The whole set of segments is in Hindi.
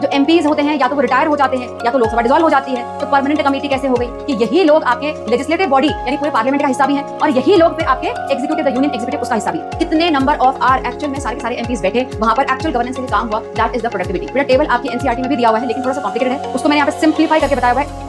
जो एमपीज होते हैं या तो वो रिटायर हो जाते हैं या तो लोकसभा डिसॉल्व हो जाती है, तो परमानेंट कमेटी कैसे हो गई कि यही लोग आपके लेजिस्लेटिव बॉडी यानी पूरे पार्लियामेंट का हिस्सा भी हैं और यही लोग फिर आपके एग्जीक्यूटिव द यूनियन एग्जीक्यूटिव उसका हिस्सा भी। कितने नंबर ऑफ आर एक्चुअल में सारे एमपीज बैठे वहां पर एक्चुअल गवर्नेंस के लिए काम हुआ, दैट इज द प्रोडक्टिविटी। बेटा टेबल आपकी एनसीईआरटी में भी दिया हुआ है लेकिन थोड़ा सा कॉम्प्लिकेटेड है, उसको मैंने यहाँ पे सिंप्लीफाई करके बताया हुआ है।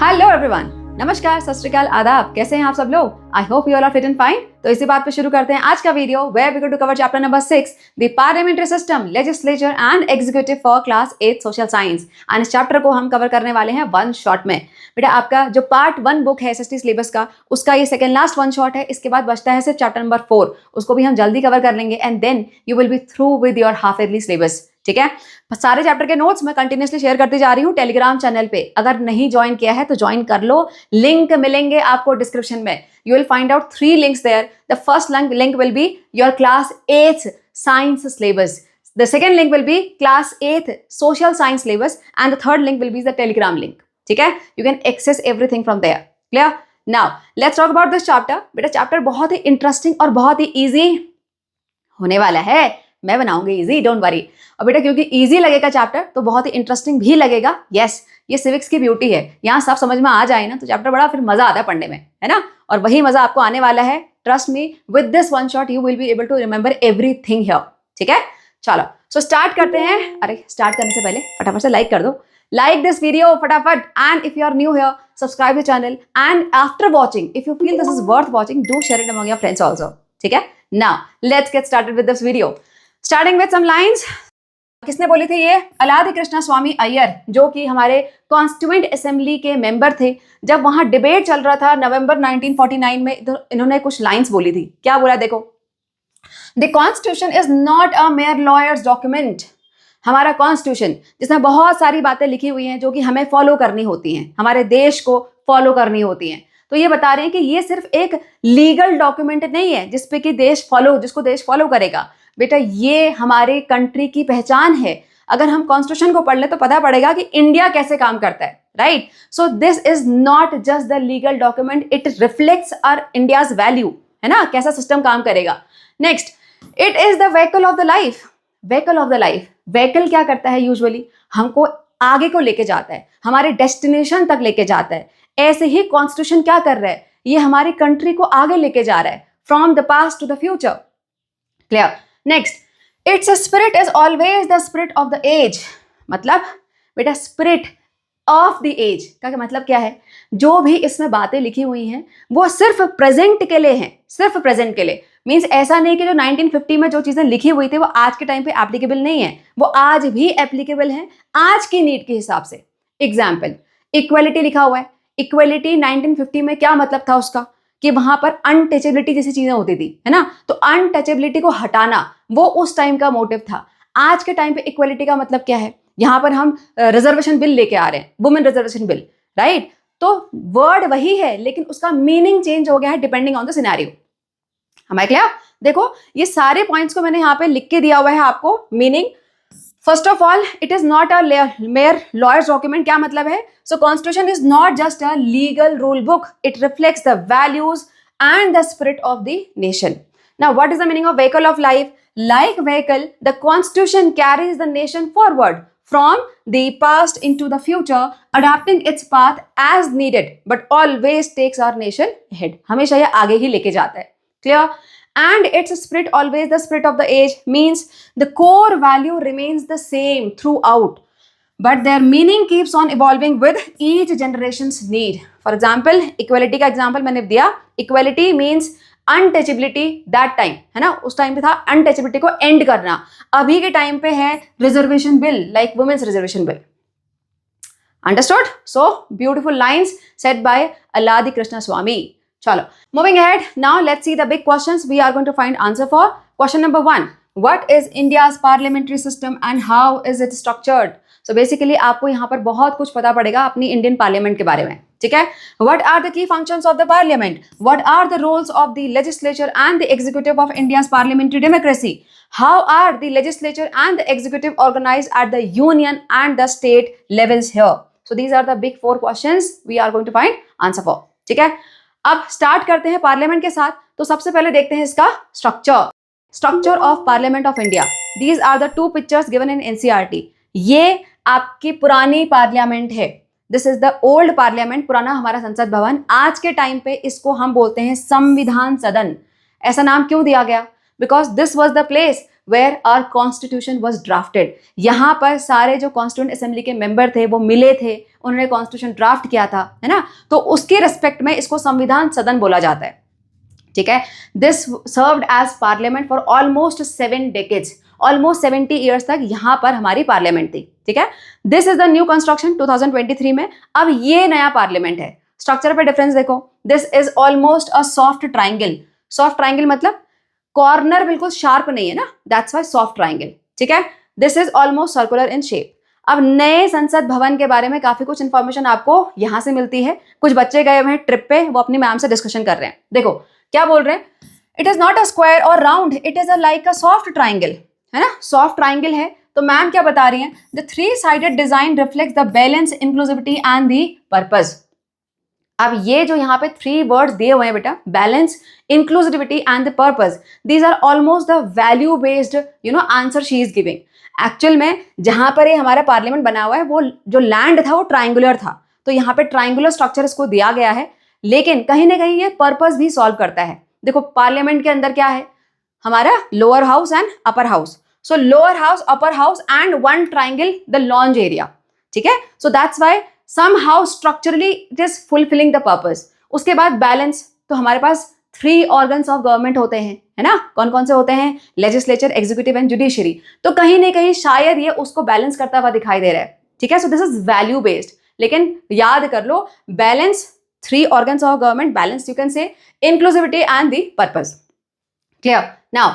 हेलो एवरीवन, नमस्कार, सत श्री अकाल, आदाब, कैसे हैं आप सब लोग? I hope you all are fit and fine. तो इसी बात पे शुरू करते हैं आज का video where we going to cover chapter number 6 the parliamentary system, legislature and executive for class 8 social science. And इस चैप्टर को हम कवर करने वाले हैं वन शॉट में। बेटा आपका जो पार्ट 1 बुक है एसएसटी सिलेबस का, उसका ये सेकंड लास्ट वन शॉट है। इसके बाद बचता है सिर्फ चैप्टर नंबर 4, उसको भी हम जल्दी कवर कर लेंगे and then you will be through with your half yearly syllabus. ठीक है, सारे चैप्टर के नोट्स मैं कंटिन्यूसली शेयर करती जा रही हूँ टेलीग्राम चैनल पे। अगर नहीं ज्वाइन किया है तो ज्वाइन कर लो, लिंक मिलेंगे आपको डिस्क्रिप्शन में। You will find out 3 links there. The first link will be your class 8 science syllabus, the second link will be class 8 social science syllabus and the third link will be the telegram link. ठीक है, you can access everything from there. Clear? Now let's talk about this chapter. बेटा चैप्टर बहुत ही इंटरेस्टिंग और बहुत ही इजी होने वाला है। मैं बनाऊंगी इजी, डोंट वरी। और बेटा क्योंकि इजी लगेगा चैप्टर तो बहुत ही इंटरेस्टिंग भी लगेगा। यस, ये सिविक्स की ब्यूटी है, यहाँ सब समझ में आ जाए ना तो चैप्टर बड़ा फिर मजा आता है पढ़ने में, है ना? और वही मजा आपको आने वाला है। Trust me, with this one shot you will be able to remember everything here. ठीक है, चलो सो स्टार्ट करते हैं। अरे स्टार्ट करने से पहले फटाफट से लाइक कर दो, लाइक दिस वीडियो फटाफट। And if you are new here, subscribe the channel and after watching if you feel this is worth watching, do share it among your friends also. ठीक है, now let's get started with this video, starting with some lines. किसने बोली थी ये? अलादी कृष्णा स्वामी अय्यर, जो कि हमारे कॉन्स्टिट्यूएंट असेंबली के मेंबर थे। जब वहां डिबेट चल रहा था नवंबर 1949 में, तो इन्होंने कुछ लाइंस बोली थी। क्या बोला देखो, the constitution is not a mere lawyer's document. हमारा कॉन्स्टिट्यूशन जिसमें बहुत सारी बातें लिखी हुई हैं जो कि हमें फॉलो करनी होती हैं, हमारे देश को फॉलो करनी होती हैं, तो ये बता रहे हैं कि ये सिर्फ एक लीगल डॉक्यूमेंट नहीं है जिसपे कि जिसको देश फॉलो करेगा। बेटा ये हमारे कंट्री की पहचान है। अगर हम कॉन्स्टिट्यूशन को पढ़ ले तो पता पड़ेगा कि इंडिया कैसे काम करता है, right? So this is not just the legal document, it reflects our India's value, है ना, कैसा सिस्टम काम करेगा। Next, it is the vehicle of the life. Vehicle of the life, vehicle क्या करता है? यूजुअली हमको आगे को लेके जाता है, हमारे डेस्टिनेशन तक लेके जाता है। ऐसे ही कॉन्स्टिट्यूशन क्या कर रहा है? ये हमारी कंट्री को आगे लेके जा रहा है, from the past to the future. Clear? Next, it's spirit is always the spirit of the age. मतलब बेटा स्पिरिट ऑफ द एज का मतलब क्या है? जो भी इसमें बातें लिखी हुई हैं वो सिर्फ प्रेजेंट के लिए हैं, सिर्फ प्रेजेंट के लिए। मीन्स ऐसा नहीं कि जो 1950 में जो चीजें लिखी हुई थी वो आज के टाइम पे एप्लीकेबल नहीं है, वो आज भी एप्लीकेबल है आज की नीड के हिसाब से। एग्जाम्पल, इक्वेलिटी लिखा हुआ है। इक्वेलिटी 1950 में क्या मतलब था उसका? कि वहां पर अनटचेबिलिटी जैसी चीजें होती थी, है ना? तो अनटचेबिलिटी को हटाना वो उस टाइम का मोटिव था। आज के टाइम पे इक्वेलिटी का मतलब क्या है? यहां पर हम रिजर्वेशन बिल लेके आ रहे हैं, वुमेन रिजर्वेशन बिल, राइट? तो वर्ड वही है लेकिन उसका मीनिंग चेंज हो गया है डिपेंडिंग ऑन द सिनेरियो। हमें क्या? देखो ये सारे पॉइंट्स को मैंने यहाँ पे लिख के दिया हुआ है आपको। Meaning, first of all, it is not a mere lawyer's document. क्या मतलब है? So constitution is not just a legal rule book, it reflects the values and the spirit of the nation. Now what is the meaning of vehicle of life? Like vehicle, the constitution carries the nation forward from the past into the future, adapting its path as needed, but always takes our nation ahead. हमेशा ये आगे ही लेके जाता है। Clear? And its spirit, always the spirit of the age, means the core value remains the same throughout, but their meaning keeps on evolving with each generation's need. For example, equality का example मैंने दिया। Equality means untouchability that time, है ना? उस टाइम पे था अनटचेबिलिटी को एंड करना। अभी के टाइम पे है reservation bill, like women's reservation bill. Understood? So beautiful lines said by Alladi Krishnaswami. चलो moving ahead, now let's see the big questions we are going to find answer for. Question number 1, what is India's parliamentary system and how is it structured? So basically आपको यहाँ पर बहुत कुछ पता पड़ेगा अपनी इंडियन पार्लियामेंट के बारे में। ठीक है, what are the key functions of the parliament? What are the roles of the legislature and the executive of India's parliamentary democracy? How are the legislature and the executive organized at the union and the state levels here? So these are the big 4 questions we are going to find answer for. ठीक है, अब स्टार्ट करते हैं पार्लियामेंट के साथ। तो सबसे पहले देखते हैं इसका structure of parliament of India. These are the two pictures given in NCERT. ये आपकी पुरानी पार्लियामेंट है, this is the old parliament, पुराना हमारा संसद भवन। आज के टाइम पे इसको हम बोलते हैं संविधान सदन। ऐसा नाम क्यों दिया गया? Because this was the place where our constitution was drafted. यहाँ पर सारे जो कॉन्स्टिट्यूंट असेंबली के मेंबर थे वो मिले थे, उन्होंने कॉन्स्टिट्यूशन ड्राफ्ट किया था, है ना। तो उसके रिस्पेक्ट में इसको संविधान सदन बोला जाता है, ठीक है। This served as parliament for almost 7 decades, almost 70 years तक यहाँ पर हमारी पार्लियामेंट थी, ठीक है। This is the new construction 2023 में। अब ये नया पार्लियामेंट है। स्ट्रक्चर पे डिफरेंस देखो, this is almost a soft triangle. Soft triangle मतलब कॉर्नर बिल्कुल शार्प नहीं है ना, दैट्स वाई सॉफ्ट ट्राइंगल, ठीक है। This is almost circular in shape. अब नए संसद भवन के बारे में काफी कुछ इंफॉर्मेशन आपको यहां से मिलती है। कुछ बच्चे गए हुए हैं ट्रिप पे, वो अपनी मैम से डिस्कशन कर रहे हैं। देखो क्या बोल रहे हैं, it is not a square और round, it is a like a soft triangle, है ना, सॉफ्ट ट्राइंगल है। तो मैम क्या बता रही हैं, the 3-sided design reflects the balance, inclusivity and the purpose. अब ये जो यहाँ पे 3 वर्ड्स दिए हुए हैं बेटा, balance, inclusivity and the purpose, these are almost the value based answer she is giving. Actual में जहां पर ये हमारा पार्लियामेंट बना हुआ है, वो जो लैंड था वो ट्राइंगुलर था, तो यहाँ पे ट्राइंगुलर स्ट्रक्चर इसको दिया गया है, लेकिन कहीं ना कहीं ये पर्पस भी सॉल्व करता है। देखो पार्लियामेंट के अंदर क्या है, हमारा lower house and upper house, so lower house, upper house and 1 triangle the lounge area, ठीक है। So that's why somehow structurally it is fulfilling the purpose। उसके बाद बैलेंस, तो हमारे पास 3 organs of government होते हैं, है ना। कौन कौन से होते हैं, लेजिस्लेचर, एग्जीक्यूटिव एंड जुडिशरी। तो कहीं ना कहीं शायद ये उसको बैलेंस करता हुआ दिखाई दे रहा है, ठीक है। So this is value based, लेकिन याद कर लो balance, 3 organs of government, balance you can say, inclusivity and the purpose, clear. Now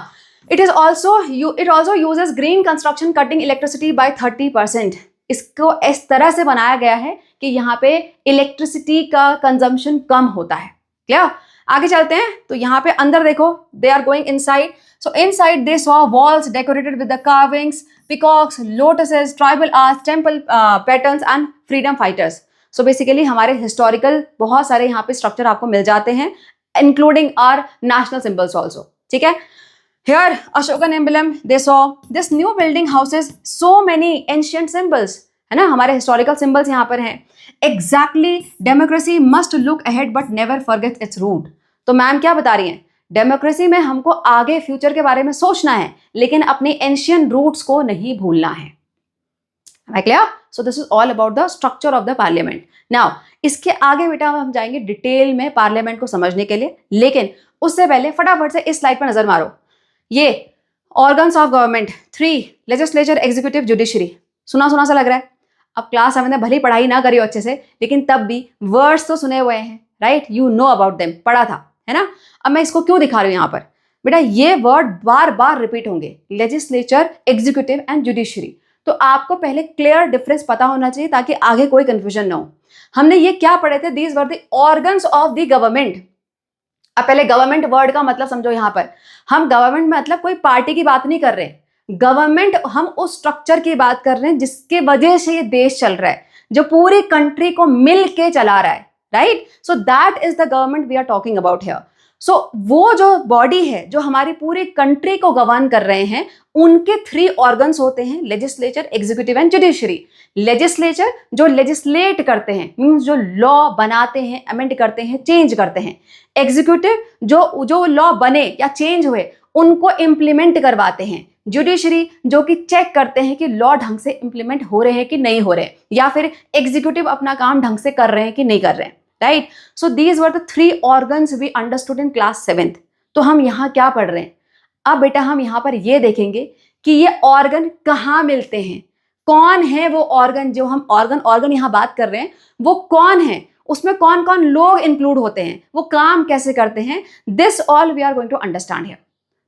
it also uses green construction cutting electricity by 30%। इसको इस तरह से बनाया गया है कि यहाँ पे इलेक्ट्रिसिटी का कंजम्पशन कम होता है, क्लियर। आगे चलते हैं, तो यहाँ पे अंदर देखो, they are going inside. So inside they saw walls decorated with the carvings, peacocks, lotuses, tribal arts, temple patterns and freedom fighters. So basically हमारे हिस्टोरिकल बहुत सारे यहाँ पे स्ट्रक्चर आपको मिल जाते हैं, including our national symbols also, ठीक है। Here, Ashokan emblem, they saw this new building houses so many ancient symbols, है ना, हमारे historical symbols यहाँ पर हैं। Exactly, democracy must look ahead but never forget its root। तो मैम क्या बता रही हैं, डेमोक्रेसी में हमको आगे फ्यूचर के बारे में सोचना है, लेकिन अपनी एंशियंट रूट्स को नहीं भूलना है। Am I clear? So this is all about the structure of the parliament. Now, इसके आगे बेटा हम जाएंगे डिटेल में पार्लियामेंट को समझने के लिए, लेकिन उससे पहले फटाफट से इस स्लाइड पर नजर मारो। ये organs of government 3, legislature, executive, judiciary, सुना सुना सा लग रहा है। अब क्लास 7 में भली पढ़ाई ना करी हो अच्छे से, लेकिन तब भी वर्ड्स तो सुने हुए हैं, right, you know about them, पढ़ा था, है ना। अब मैं इसको क्यों दिखा रही हूँ यहाँ पर, बेटा ये वर्ड बार बार रिपीट होंगे, लेजिस्लेचर, एग्जीक्यूटिव एंड जुडिशरी। तो आपको पहले क्लियर डिफरेंस पता होना चाहिए ताकि आगे कोई कंफ्यूजन ना हो। हमने ये क्या पढ़े थे, these were the organs of the government. अब पहले गवर्नमेंट वर्ड का मतलब समझो। यहाँ पर हम गवर्नमेंट मतलब कोई पार्टी की बात नहीं कर रहे हैं, गवर्नमेंट हम उस स्ट्रक्चर की बात कर रहे हैं जिसके वजह से ये देश चल रहा है, जो पूरी कंट्री को मिल के चला रहा है, right. So that is the government we are talking about here. So वो जो बॉडी है जो हमारी पूरी कंट्री को गवर्न कर रहे हैं, उनके 3 ऑर्गन्स होते हैं, legislature, executive and judiciary. Legislature जो लेजिस्लेट करते हैं, मींस जो लॉ बनाते हैं, अमेंड करते हैं, चेंज करते हैं। एग्जीक्यूटिव जो लॉ बने या चेंज हुए उनको इंप्लीमेंट करवाते हैं। जुडिशरी जो कि चेक करते हैं कि लॉ ढंग से इंप्लीमेंट हो रहे हैं कि नहीं हो रहे, या फिर एग्जीक्यूटिव अपना काम ढंग से कर रहे हैं कि नहीं कर रहे हैं, right. So these were the 3 organs we understood in class 7th। तो हम यहाँ क्या पढ़ रहे हैं, अब बेटा हम यहाँ पर ये देखेंगे कि ये ऑर्गन कहाँ मिलते हैं, कौन है वो ऑर्गन, जो हम ऑर्गन यहाँ बात कर रहे हैं वो कौन है, उसमें कौन कौन लोग इंक्लूड होते हैं, वो काम कैसे करते हैं। This all we are going to understand here,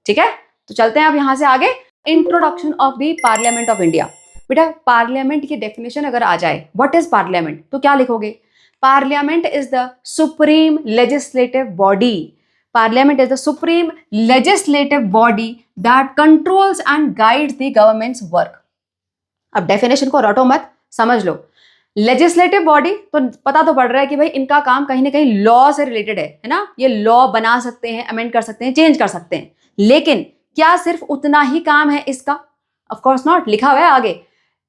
ठीक है। तो चलते हैं अब यहाँ से आगे। Introduction of the parliament of India. बेटा पार्लियामेंट की डेफिनेशन अगर आ जाए, व्हाट इज पार्लियामेंट, तो क्या लिखोगे, parliament is the supreme legislative body. Parliament is the supreme legislative body that controls and guides the government's work. अब डेफिनेशन को रटो मत, समझ लो। लेजिस्लेटिव बॉडी तो पता तो पड़ रहा है कि भाई इनका काम कहीं ना कहीं लॉ से रिलेटेड है ना, ये लॉ बना सकते हैं, अमेंड कर सकते हैं, चेंज कर सकते हैं। लेकिन क्या सिर्फ उतना ही काम है इसका? ऑफ कोर्स नॉट, लिखा हुआ है आगे,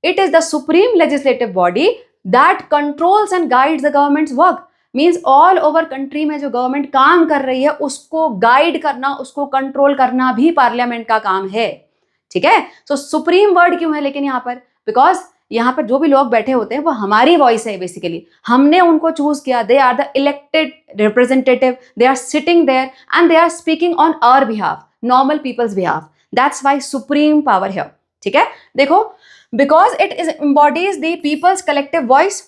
it is the supreme legislative body that controls and guides the government's work. Means all over country में जो गवर्नमेंट काम कर रही है उसको गाइड करना, उसको कंट्रोल करना भी पार्लियामेंट का काम है। ठीक है, सो सुप्रीम वर्ड क्यों है लेकिन यहाँ पर, बिकॉज यहाँ पर जो भी लोग बैठे होते हैं वो हमारी वॉइस है बेसिकली, हमने उनको चूज किया, they are the elected representative, they are sitting there and they are speaking on our behalf, normal people's behalf, that's why supreme power here. ठीक है, देखो, because it is embodies the people's collective voice,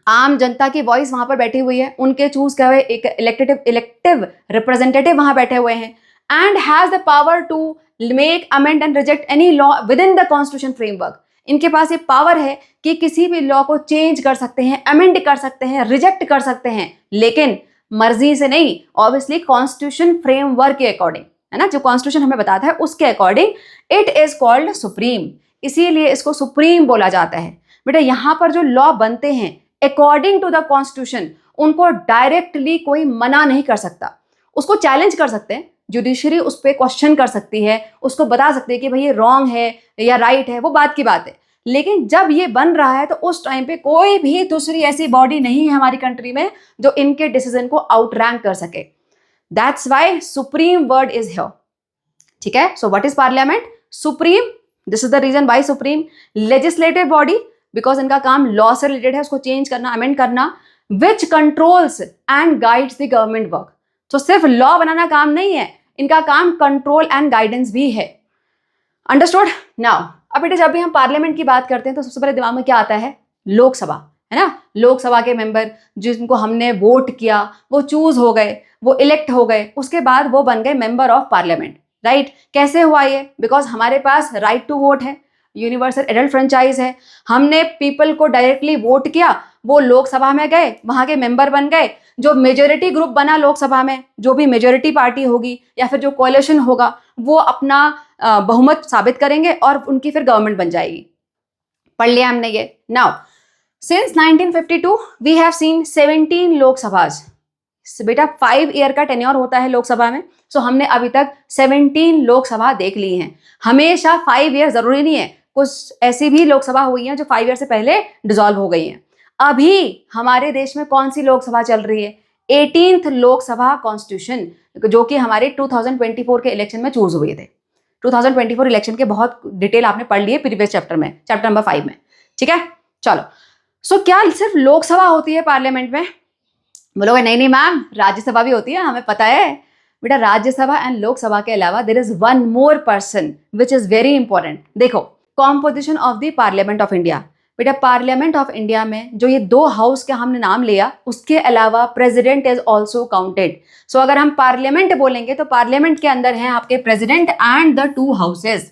आम जनता की वॉइस वहां पर बैठी हुई है, उनके चूज किए हुए एक इलेक्टिव रिप्रेजेंटेटिव वहां बैठे हुए हैं, and has the power to make, amend and reject any law within the constitution framework. इनके पास ये पावर है कि किसी भी लॉ को चेंज कर सकते हैं, अमेंड कर सकते हैं, रिजेक्ट कर सकते हैं, लेकिन मर्जी से नहीं, ऑब्वियसली कॉन्स्टिट्यूशन फ्रेमवर्क के अकॉर्डिंग, है ना, जो कॉन्स्टिट्यूशन हमें बताता है उसके according it is called supreme, इसीलिए इसको सुप्रीम बोला जाता है। बेटा यहाँ पर जो लॉ बनते हैं अकॉर्डिंग टू द कॉन्स्टिट्यूशन, उनको डायरेक्टली कोई मना नहीं कर सकता, उसको चैलेंज कर सकते हैं, जुडिशरी उस पर क्वेश्चन कर सकती है, उसको बता सकती है कि भाई ये रॉन्ग है या राइट है, वो बात की बात है, लेकिन जब ये बन रहा है तो उस टाइम पे कोई भी दूसरी ऐसी बॉडी नहीं है हमारी कंट्री में जो इनके डिसीजन को आउटरैंक कर सके। That's why supreme word is here. ठीक है, so what is parliament? Supreme, this is the reason why supreme. Legislative body, because इनका काम लॉ से रिलेटेड है, उसको चेंज करना, अमेंड करना, विच controls and guides the government work. तो सिर्फ लॉ बनाना काम नहीं है, इनका काम कंट्रोल एंड गाइडेंस भी है। अंडरस्टूड? नाउ अब बेटे जब भी हम पार्लियामेंट की बात करते हैं तो सबसे पहले दिमाग में क्या आता है? लोकसभा, है ना, लोकसभा के मेंबर जिनको हमने वोट किया, वो चूज हो गए, वो इलेक्ट हो गए, उसके बाद वो बन गए मेंबर ऑफ पार्लियामेंट, राइट? कैसे हुआ ये? बिकॉज हमारे पास राइट टू वोट है, यूनिवर्सल एडल्ट फ्रेंचाइज है, हमने पीपल को डायरेक्टली वोट किया, वो लोकसभा में गए, वहां के मेंबर बन गए, जो मेजोरिटी ग्रुप बना लोकसभा में, जो भी मेजोरिटी पार्टी होगी या फिर जो कोalition होगा, वो अपना बहुमत साबित करेंगे और उनकी फिर गवर्नमेंट बन जाएगी। पढ़ लिया हमने ये। Now since 1952 we have seen 17 लोकसभाज। बेटा 5 ईयर का टेन्योर होता है लोकसभा में, सो हमने अभी तक 17 लोकसभा देख ली हैं। हमेशा 5 ईयर जरूरी नहीं है, कुछ ऐसी भी लोकसभा हुई हैं जो 5 ईयर से पहले डिसॉल्व हो गई हैं। अभी हमारे देश में कौन सी लोकसभा चल रही है? 18th लोकसभा कॉन्स्टिट्यूशन, जो कि हमारे 2024 के इलेक्शन में चूज हुए थे। 2024 इलेक्शन के बहुत डिटेल आपने पढ़ लिए प्रीवियस चैप्टर में, चैप्टर नंबर 5 में। ठीक है, चलो। सो क्या सिर्फ लोकसभा होती है पार्लियामेंट में? बोलोगे नहीं नहीं मैम, राज्यसभा भी होती है, हमें पता है। बेटा राज्यसभा एंड लोकसभा के अलावा there is one more person which is very important. देखो, composition of the parliament of India. बेटा पार्लियामेंट ऑफ इंडिया में जो ये 2 हाउस के हमने नाम लिया, उसके अलावा प्रेसिडेंट इज ऑल्सो काउंटेड। सो अगर हम पार्लियामेंट बोलेंगे तो पार्लियामेंट के अंदर हैं आपके president and the 2 houses.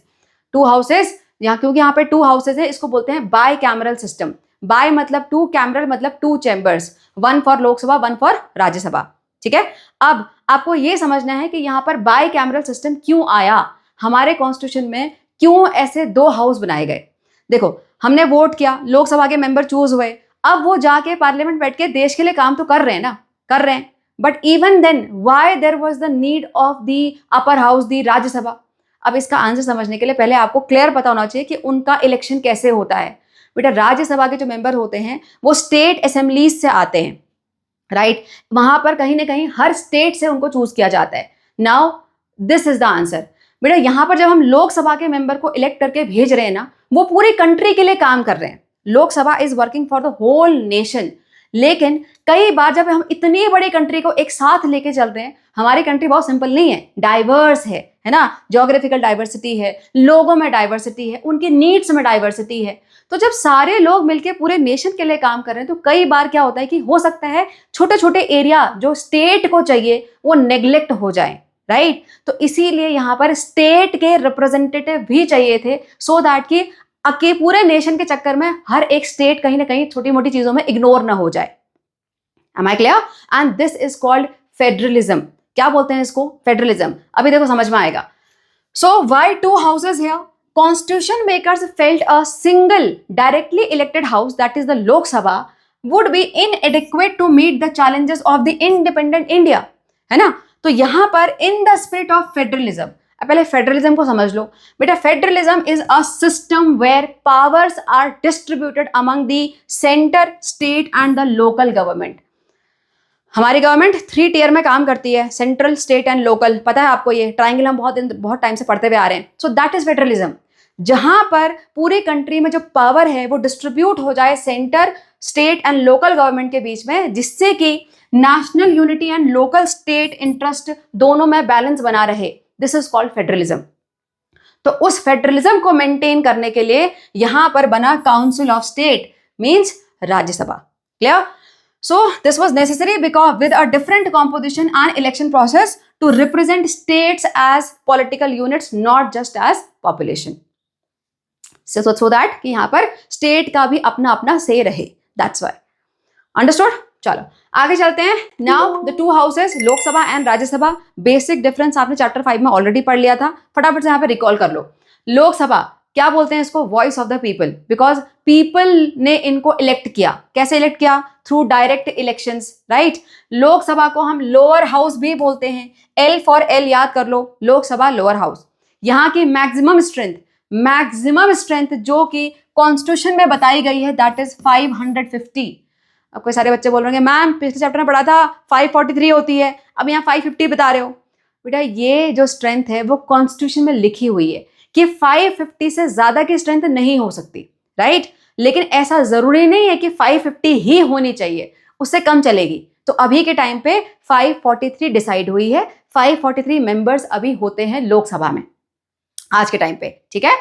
2 houses यहाँ, क्योंकि यहाँ पे 2 हाउसेज है, इसको बोलते हैं बाई कैमरल सिस्टम। बाय मतलब 2, कैमरल मतलब 2 chambers, 1 for Lok Sabha, 1 for Rajya Sabha. ठीक है, अब आपको ये समझना है कि यहाँ पर बाई कैमरल सिस्टम क्यों आया, हमारे कॉन्स्टिट्यूशन में क्यों ऐसे 2 हाउस बनाए गए। देखो, हमने वोट किया, लोकसभा के मेंबर चूज हुए, अब वो जाके पार्लियामेंट बैठ के देश के लिए काम तो कर रहे हैं ना, कर रहे हैं, but even then why there was the need of the upper house, the Rajya Sabha? अब इसका आंसर समझने के लिए पहले आपको क्लियर पता होना चाहिए कि उनका इलेक्शन कैसे होता है। बेटा राज्यसभा के जो मेंबर होते हैं वो स्टेट असेंबलीज से आते हैं, राइट? वहां पर कहीं ना कहीं हर स्टेट से उनको चूज किया जाता है। Now this is the answer. बेटा यहाँ पर जब हम लोकसभा के मेंबर को इलेक्ट करके भेज रहे हैं ना, वो पूरी कंट्री के लिए काम कर रहे हैं। Lok Sabha is working for the whole nation. लेकिन कई बार जब हम इतनी बड़ी कंट्री को एक साथ लेके चल रहे हैं, हमारी कंट्री बहुत सिंपल नहीं है, डाइवर्स है ना, ज्योग्राफिकल डाइवर्सिटी है, लोगों में डाइवर्सिटी है, उनकी नीड्स में डाइवर्सिटी है। तो जब सारे लोग मिलके पूरे नेशन के लिए काम कर रहे हैं तो कई बार क्या होता है कि हो सकता है छोटे छोटे एरिया जो स्टेट को चाहिए वो नेग्लेक्ट हो जाए, राइट? तो इसीलिए यहाँ पर स्टेट के रिप्रेजेंटेटिव भी चाहिए थे, सो दैट कि पूरे नेशन के चक्कर में हर एक स्टेट कहीं ना कहीं छोटी मोटी चीजों में इग्नोर ना हो जाए। Am I clear? And this is called federalism. क्या बोलते हैं इसको? फेडरलिज्म। अभी देखो समझ में आएगा। So why 2 houses here? Constitution makers felt a single directly elected house, that is the Lok Sabha, would be inadequate to meet the challenges of the independent India, है ना? तो यहाँ पर in the spirit of federalism, अब पहले फेडरलिज्म को समझ लो बेटा। Federalism is a system where powers are distributed among the centre, state and the local government. हमारी गवर्नमेंट 3 टियर में काम करती है, सेंट्रल, स्टेट एंड लोकल। पता है आपको, ये ट्राइंगल हम बहुत टाइम से पढ़ते हुए आ रहे हैं। सो दैट इज फेडरलिज्म, जहां पर पूरी कंट्री में जो पावर है वो डिस्ट्रीब्यूट हो जाए centre, state and local government के बीच में, जिससे कि national unity and local state interest दोनों में बैलेंस बना रहे। This is called federalism. तो उस फेडरलिज्म को मेंटेन करने के लिए यहां पर बना council of state, means Rajya Sabha. Clear? So this was necessary because with a different composition and election process to represent states as political units, not just as population. So that कि यहाँ पर state का भी अपना अपना say रहे. That's why. Understood? चलो आगे चलते हैं. Now the two houses, Lok Sabha and Rajya Sabha, basic difference आपने चैप्टर 5 में ऑलरेडी पढ़ लिया था. फटाफट से यहाँ पे रिकॉल कर लो. लोकसभा क्या बोलते हैं इसको? Voice of the people, because people ने इनको इलेक्ट किया. कैसे इलेक्ट किया? Through direct elections, right. Lok Sabha को हम लोअर हाउस भी बोलते हैं. एल फॉर एल याद कर लो, लोकसभा लोअर हाउस. यहाँ की मैक्सिमम स्ट्रेंथ जो कि कॉन्स्टिट्यूशन में बताई गई है, दैट इज 550. अब कोई सारे बच्चे बोल रहे हैं मैम पिछले चैप्टर में पढ़ा था 543 होती है, अब यहाँ 550 बता रहे हो. बेटा ये जो स्ट्रेंथ है वो कॉन्स्टिट्यूशन में लिखी हुई है कि 550 से ज्यादा की स्ट्रेंथ नहीं हो सकती, राइट. लेकिन ऐसा जरूरी नहीं है कि 550 ही होनी चाहिए, उससे कम चलेगी. तो अभी के टाइम पे 543 डिसाइड हुई है. 543 मेंबर्स अभी होते हैं लोकसभा में आज के टाइम पे, ठीक है.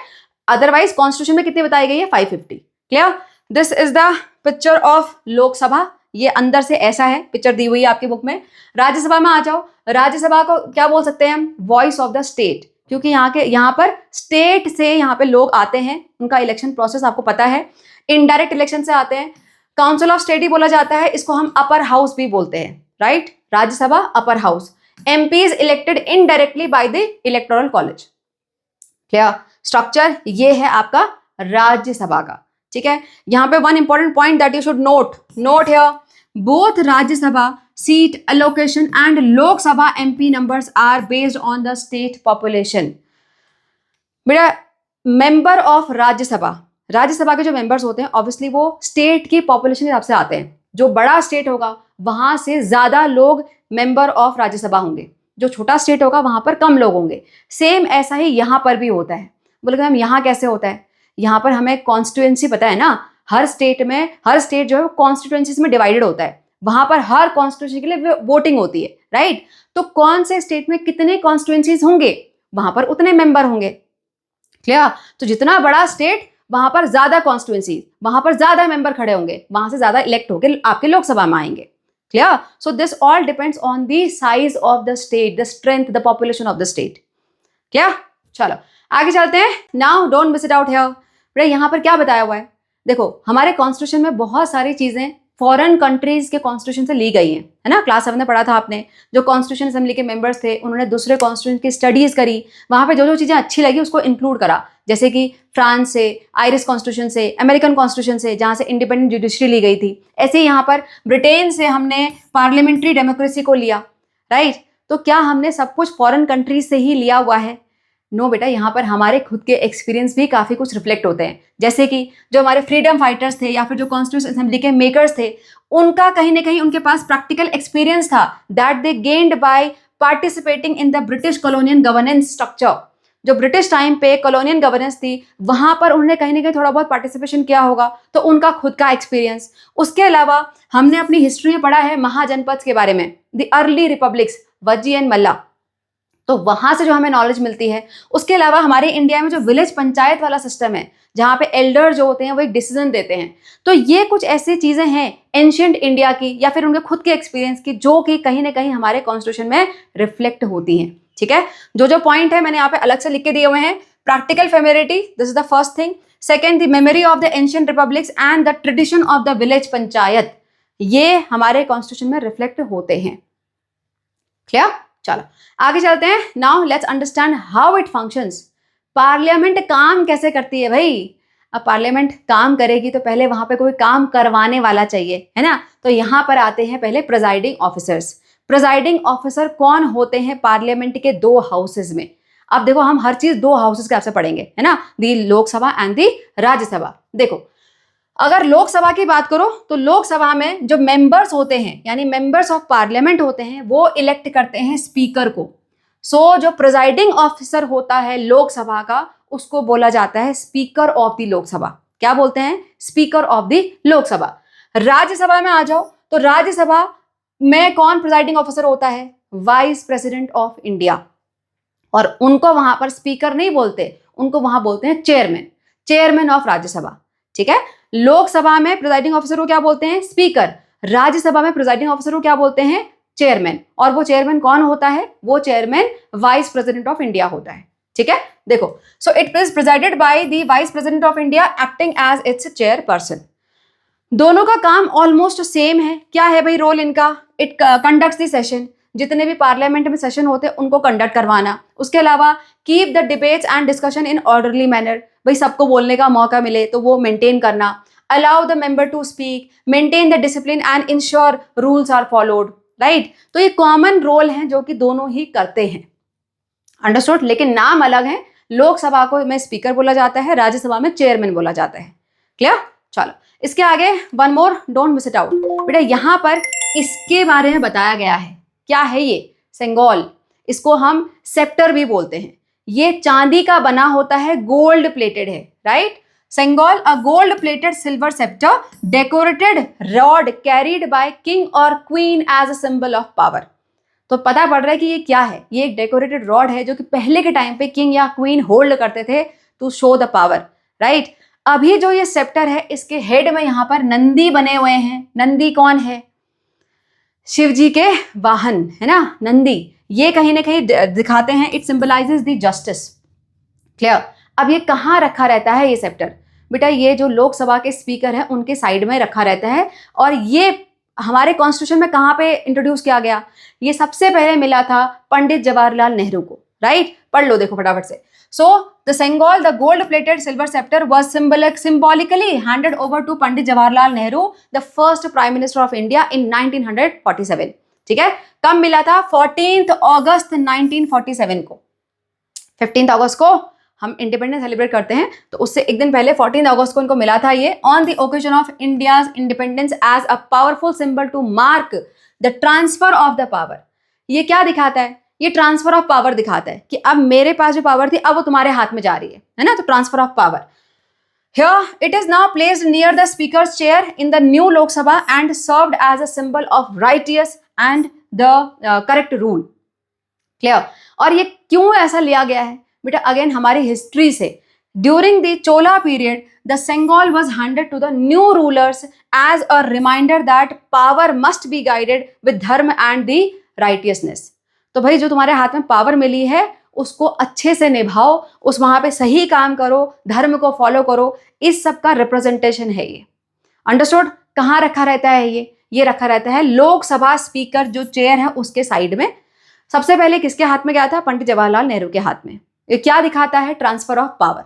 अदरवाइज कॉन्स्टिट्यूशन में कितनी बताई गई है? 550. Clear? This is the picture of Lok Sabha. ये अंदर से ऐसा है, पिक्चर दी हुई है आपकी बुक में. राज्यसभा में आ जाओ. राज्यसभा को क्या बोल सकते हैं हम? वॉइस ऑफ द स्टेट, क्योंकि यहाँ पर स्टेट से यहाँ पे लोग आते हैं. उनका इलेक्शन प्रोसेस आपको पता है, इनडायरेक्ट इलेक्शन से आते हैं. काउंसिल ऑफ स्टेट ही बोला जाता है, इसको हम अपर हाउस भी बोलते हैं, right. Rajya Sabha upper house. MPs elected indirectly by the electoral college. Clear? Structure ये है आपका राज्यसभा का, ठीक है. यहाँ पे one important point that you should note here, both Rajya Sabha seat allocation and Lok Sabha MP numbers are based on the state population. बेटा मेंबर ऑफ राज्यसभा के जो मेंबर्स होते हैं ऑब्वियसली वो स्टेट की पॉपुलेशन के हिसाब से आते हैं. जो बड़ा स्टेट होगा वहां से ज्यादा लोग मेंबर ऑफ राज्यसभा होंगे, जो छोटा स्टेट होगा वहां पर कम लोग होंगे. सेम ऐसा ही यहां पर भी होता है. बोले मैम यहाँ कैसे होता है? यहाँ पर हमें कॉन्स्टिट्यूएंसी पता है ना, हर स्टेट जो है वो कॉन्स्टिट्यूएंसीज में डिवाइडेड होता है. वहां पर हर कॉन्स्टिट्यूंसी के लिए वोटिंग होती है, राइट. तो कौन से स्टेट में कितने कॉन्स्टिट्यूएंसीज होंगे वहां पर उतने मेंबर होंगे. क्लियर? तो जितना बड़ा स्टेट वहां पर ज्यादा कॉन्स्टिट्यूएंसी, वहां पर ज्यादा मेंबर खड़े होंगे, वहां से ज्यादा इलेक्ट होकर आपके लोकसभा में आएंगे. Clear? So this all depends on the size of the state, the strength, the population of the state. Clear? चलो आगे चलते हैं. Now don't miss it out here. यहाँ पर क्या बताया हुआ है? देखो हमारे कॉन्स्टिट्यूशन में बहुत सारी चीजें फॉरेन कंट्रीज के कॉन्स्टिट्यूशन से ली गई हैं, है ना. क्लास 7 में पढ़ा था आपने. जो कॉन्स्टिट्यूशन असेंबली के मेंबर्स थे उन्होंने दूसरे कॉन्स्टिट्यूशन की स्टडीज करी, वहां पे जो जो चीजें अच्छी लगी उसको इंक्लूड करा. जैसे कि फ्रांस से, आयरिश कॉन्स्टिट्यूशन से, अमेरिकन कॉन्स्टिट्यूशन से जहां से इंडिपेंडेंट जुडिशरी ली गई थी. ऐसे ही यहाँ पर ब्रिटेन से हमने पार्लियामेंट्री डेमोक्रेसी को लिया, राइट. तो क्या हमने सब कुछ फॉरेन कंट्रीज से ही लिया हुआ है? नो बेटा, यहाँ पर हमारे खुद के एक्सपीरियंस भी काफ़ी कुछ रिफ्लेक्ट होते हैं. जैसे कि जो हमारे फ्रीडम फाइटर्स थे या फिर जो कॉन्स्टिट्यूशन असेंबली के मेकर्स थे, उनका कहीं ना कहीं उनके पास प्रैक्टिकल एक्सपीरियंस था that they gained by participating in the British colonial governance structure. जो ब्रिटिश टाइम पे कॉलोनियल गवर्नेंस थी वहां पर उन्होंने कहीं ना कहीं थोड़ा बहुत पार्टिसिपेशन किया होगा, तो उनका खुद का एक्सपीरियंस. उसके अलावा हमने अपनी हिस्ट्री में पढ़ा है महाजनपद के बारे में, the early republics, Vajji and Malla. तो वहां से जो हमें नॉलेज मिलती है. उसके अलावा हमारे इंडिया में जो विलेज पंचायत वाला सिस्टम है, जहां पे एल्डर जो होते हैं वो एक डिसीजन देते हैं. तो ये कुछ ऐसी चीजें हैं एंशिएंट इंडिया की या फिर उनके खुद के एक्सपीरियंस की, जो कि कहीं ना कहीं हमारे कॉन्स्टिट्यूशन में रिफ्लेक्ट होती हैं. ठीक है, जो जो पॉइंट है मैंने यहाँ पे अलग से लिख के दिए हुए हैं. Practical familiarity, this is the first thing. Second, the memory of the ancient republics and the tradition of the village panchayat, ये हमारे कॉन्स्टिट्यूशन में रिफ्लेक्ट होते हैं. क्लियर? चलो आगे चलते हैं. Now let's understand how it functions. Parliament काम कैसे करती है भाई? अब पार्लियामेंट काम करेगी तो पहले वहां पे कोई काम करवाने वाला चाहिए, है ना. तो यहां पर आते हैं पहले प्रिजाइडिंग ऑफिसर्स. प्रिजाइडिंग ऑफिसर कौन होते हैं पार्लियामेंट के दो हाउसेज में? अब देखो हम हर चीज दो हाउसेस के आपसे पढ़ेंगे, है ना, दी लोकसभा एंड दी राज्यसभा। देखो अगर लोकसभा की बात करो तो लोकसभा में जो मेंबर्स होते हैं यानी मेंबर्स ऑफ पार्लियामेंट होते हैं वो इलेक्ट करते हैं स्पीकर को। सो जो प्रिजाइडिंग ऑफिसर होता है लोकसभा का उसको बोला जाता है स्पीकर ऑफ द लोकसभा। क्या बोलते हैं? Speaker of the Lok Sabha. Rajya Sabha में आ जाओ तो राज्यसभा में कौन प्रिजाइडिंग ऑफिसर होता है? Vice president of India. और उनको वहां पर स्पीकर नहीं बोलते, उनको वहां बोलते हैं चेयरमैन, चेयरमैन ऑफ राज्यसभा। ठीक है, लोकसभा में प्रिजाइडिंग ऑफिसर को क्या बोलते हैं? स्पीकर। राज्यसभा में प्रिजाइडिंग ऑफिसर को क्या बोलते हैं? चेयरमैन। और वो चेयरमैन कौन होता है? वो chairman vice president of India होता है। ठीक है, देखो so it is presided by the vice president of India acting as its chairperson. दोनों का काम ऑलमोस्ट सेम है। क्या है भाई रोल इनका? इट कंडक्ट्स द सेशन, जितने भी पार्लियामेंट में सेशन होते हैं उनको कंडक्ट करवाना। उसके अलावा keep the debates and discussion in orderly manner, भाई सबको बोलने का मौका मिले तो वो मेंटेन करना। Allow the member to speak, maintain the discipline and ensure rules are followed. Right, तो ये कॉमन रोल हैं जो कि दोनों ही करते हैं। अंडरस्टूड? लेकिन नाम अलग है। लोकसभा को में स्पीकर बोला जाता है, राज्यसभा में चेयरमैन बोला जाता है। क्लियर? चलो इसके आगे one more, don't miss it out. बेटा यहां पर इसके बारे में बताया गया है। क्या है ये? सेंगोल। इसको हम सेप्टर भी बोलते हैं। ये चांदी का बना होता है, गोल्ड प्लेटेड है। Right, Sengol a gold plated silver sceptre decorated rod carried by king और queen as a symbol of power. तो पता पड़ रहा है कि ये क्या है? ये एक डेकोरेटेड रॉड है जो कि पहले के टाइम पे किंग या क्वीन होल्ड करते थे to show the power. Right, अभी जो ये सेप्टर है इसके हेड में यहां पर नंदी बने हुए हैं। नंदी कौन है? शिव जी के वाहन, है ना, नंदी। ये कहीं ना कहीं दिखाते हैं, it symbolizes the justice. Clear? अब ये कहाँ रखा रहता है ये सेप्टर? बेटा ये जो लोकसभा के स्पीकर है उनके साइड में रखा रहता है। और ये हमारे कॉन्स्टिट्यूशन में कहाँ पे इंट्रोड्यूस किया गया? ये सबसे पहले मिला था पंडित जवाहरलाल नेहरू को। राइट, पढ़ लो देखो फटाफट से। So the Sengol, the gold-plated silver scepter, was symbolically handed over to Pandit Jawaharlal Nehru, the first Prime Minister of India, in 1947. ठीक है, कब मिला था? 14 अगस्त 1947 को। 15 अगस्त को हम इंडिपेंडेंस सेलिब्रेट करते हैं, तो उससे एक दिन पहले 14 अगस्त को इनको मिला था ये, on the occasion of India's independence as a powerful symbol to mark the transfer of the power. ये क्या दिखाता है? ये ट्रांसफर ऑफ पावर दिखाता है कि अब मेरे पास जो पावर थी अब वो तुम्हारे हाथ में जा रही है ना, तो transfer of power. Here it is now placed near the speaker's chair in the new Lok Sabha and served as a symbol of righteous and the correct rule. Clear? और ये क्यों ऐसा लिया गया है? बेटा अगेन हमारी हिस्ट्री से, during the Chola period the Sengol was handed to the new rulers as a reminder that power must be guided with धर्म and the righteousness. तो भाई जो तुम्हारे हाथ में पावर मिली है उसको अच्छे से निभाओ, उस वहां पे सही काम करो, धर्म को फॉलो करो। इस सब का रिप्रेजेंटेशन है ये। अंडरस्टूड? कहाँ रखा रहता है ये रखा रहता है लोकसभा स्पीकर जो चेयर है उसके साइड में। सबसे पहले किसके हाथ में गया था? पंडित जवाहरलाल नेहरू के हाथ में। ये क्या दिखाता है? Transfer of power.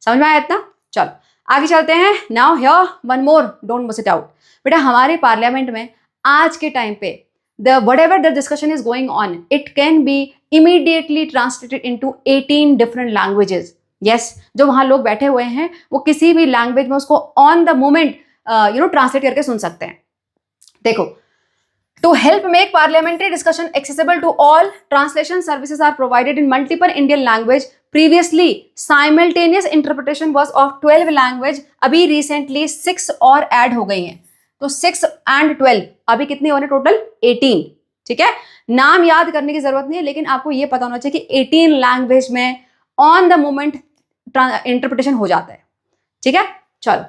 समझ में आया इतना? चलो आगे चलते हैं। Now here one more, don't miss it out. बेटा हमारे पार्लियामेंट में आज के टाइम पे whatever the discussion is going on, it can be immediately translated into 18 different languages. Yes, जो वहां लोग बैठे हुए हैं वो किसी भी लैंग्वेज में उसको ऑन द मोमेंट ट्रांसलेट करके सुन सकते हैं। देखो, to help make parliamentary discussion accessible to all, translation services are provided in multiple Indian language. Previously, simultaneous interpretation was of 12 language. अभी recently 6 और ऐड हो गई हैं, तो 6 and 12 अभी कितनी हो रहे टोटल? 18। ठीक है, नाम याद करने की जरूरत नहीं है, लेकिन आपको ये पता होना चाहिए कि 18 लैंग्वेज में ऑन द मोमेंट इंटरप्रिटेशन हो जाता है। ठीक है, चलो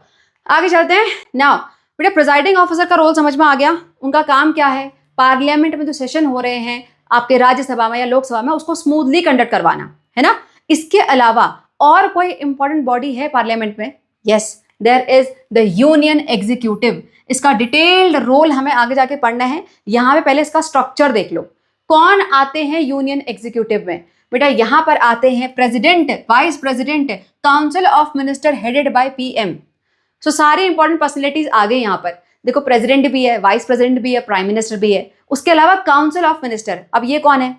आगे चलते हैं। नाउ बेटा प्रिजाइडिंग ऑफिसर का रोल समझ में आ गया। उनका काम क्या है? पार्लियामेंट में जो सेशन हो रहे हैं आपके राज्यसभा में या लोकसभा में उसको स्मूथली कंडक्ट करवाना, है ना। इसके अलावा और कोई इंपॉर्टेंट बॉडी है पार्लियामेंट में? Yes, there is the union executive. इसका डिटेल्ड रोल हमें आगे जाके पढ़ना है। यहाँ पे पहले इसका स्ट्रक्चर देख लो। कौन आते हैं यूनियन एग्जीक्यूटिव में? बेटा यहाँ पर आते हैं president, vice president, council of minister headed by PM. So सारी इंपॉर्टेंट पर्सनैलिटीज आ गई यहाँ पर। देखो प्रेसिडेंट भी है, वाइस प्रेसिडेंट भी है, प्राइम मिनिस्टर भी है। उसके अलावा काउंसिल ऑफ मिनिस्टर, अब ये कौन है?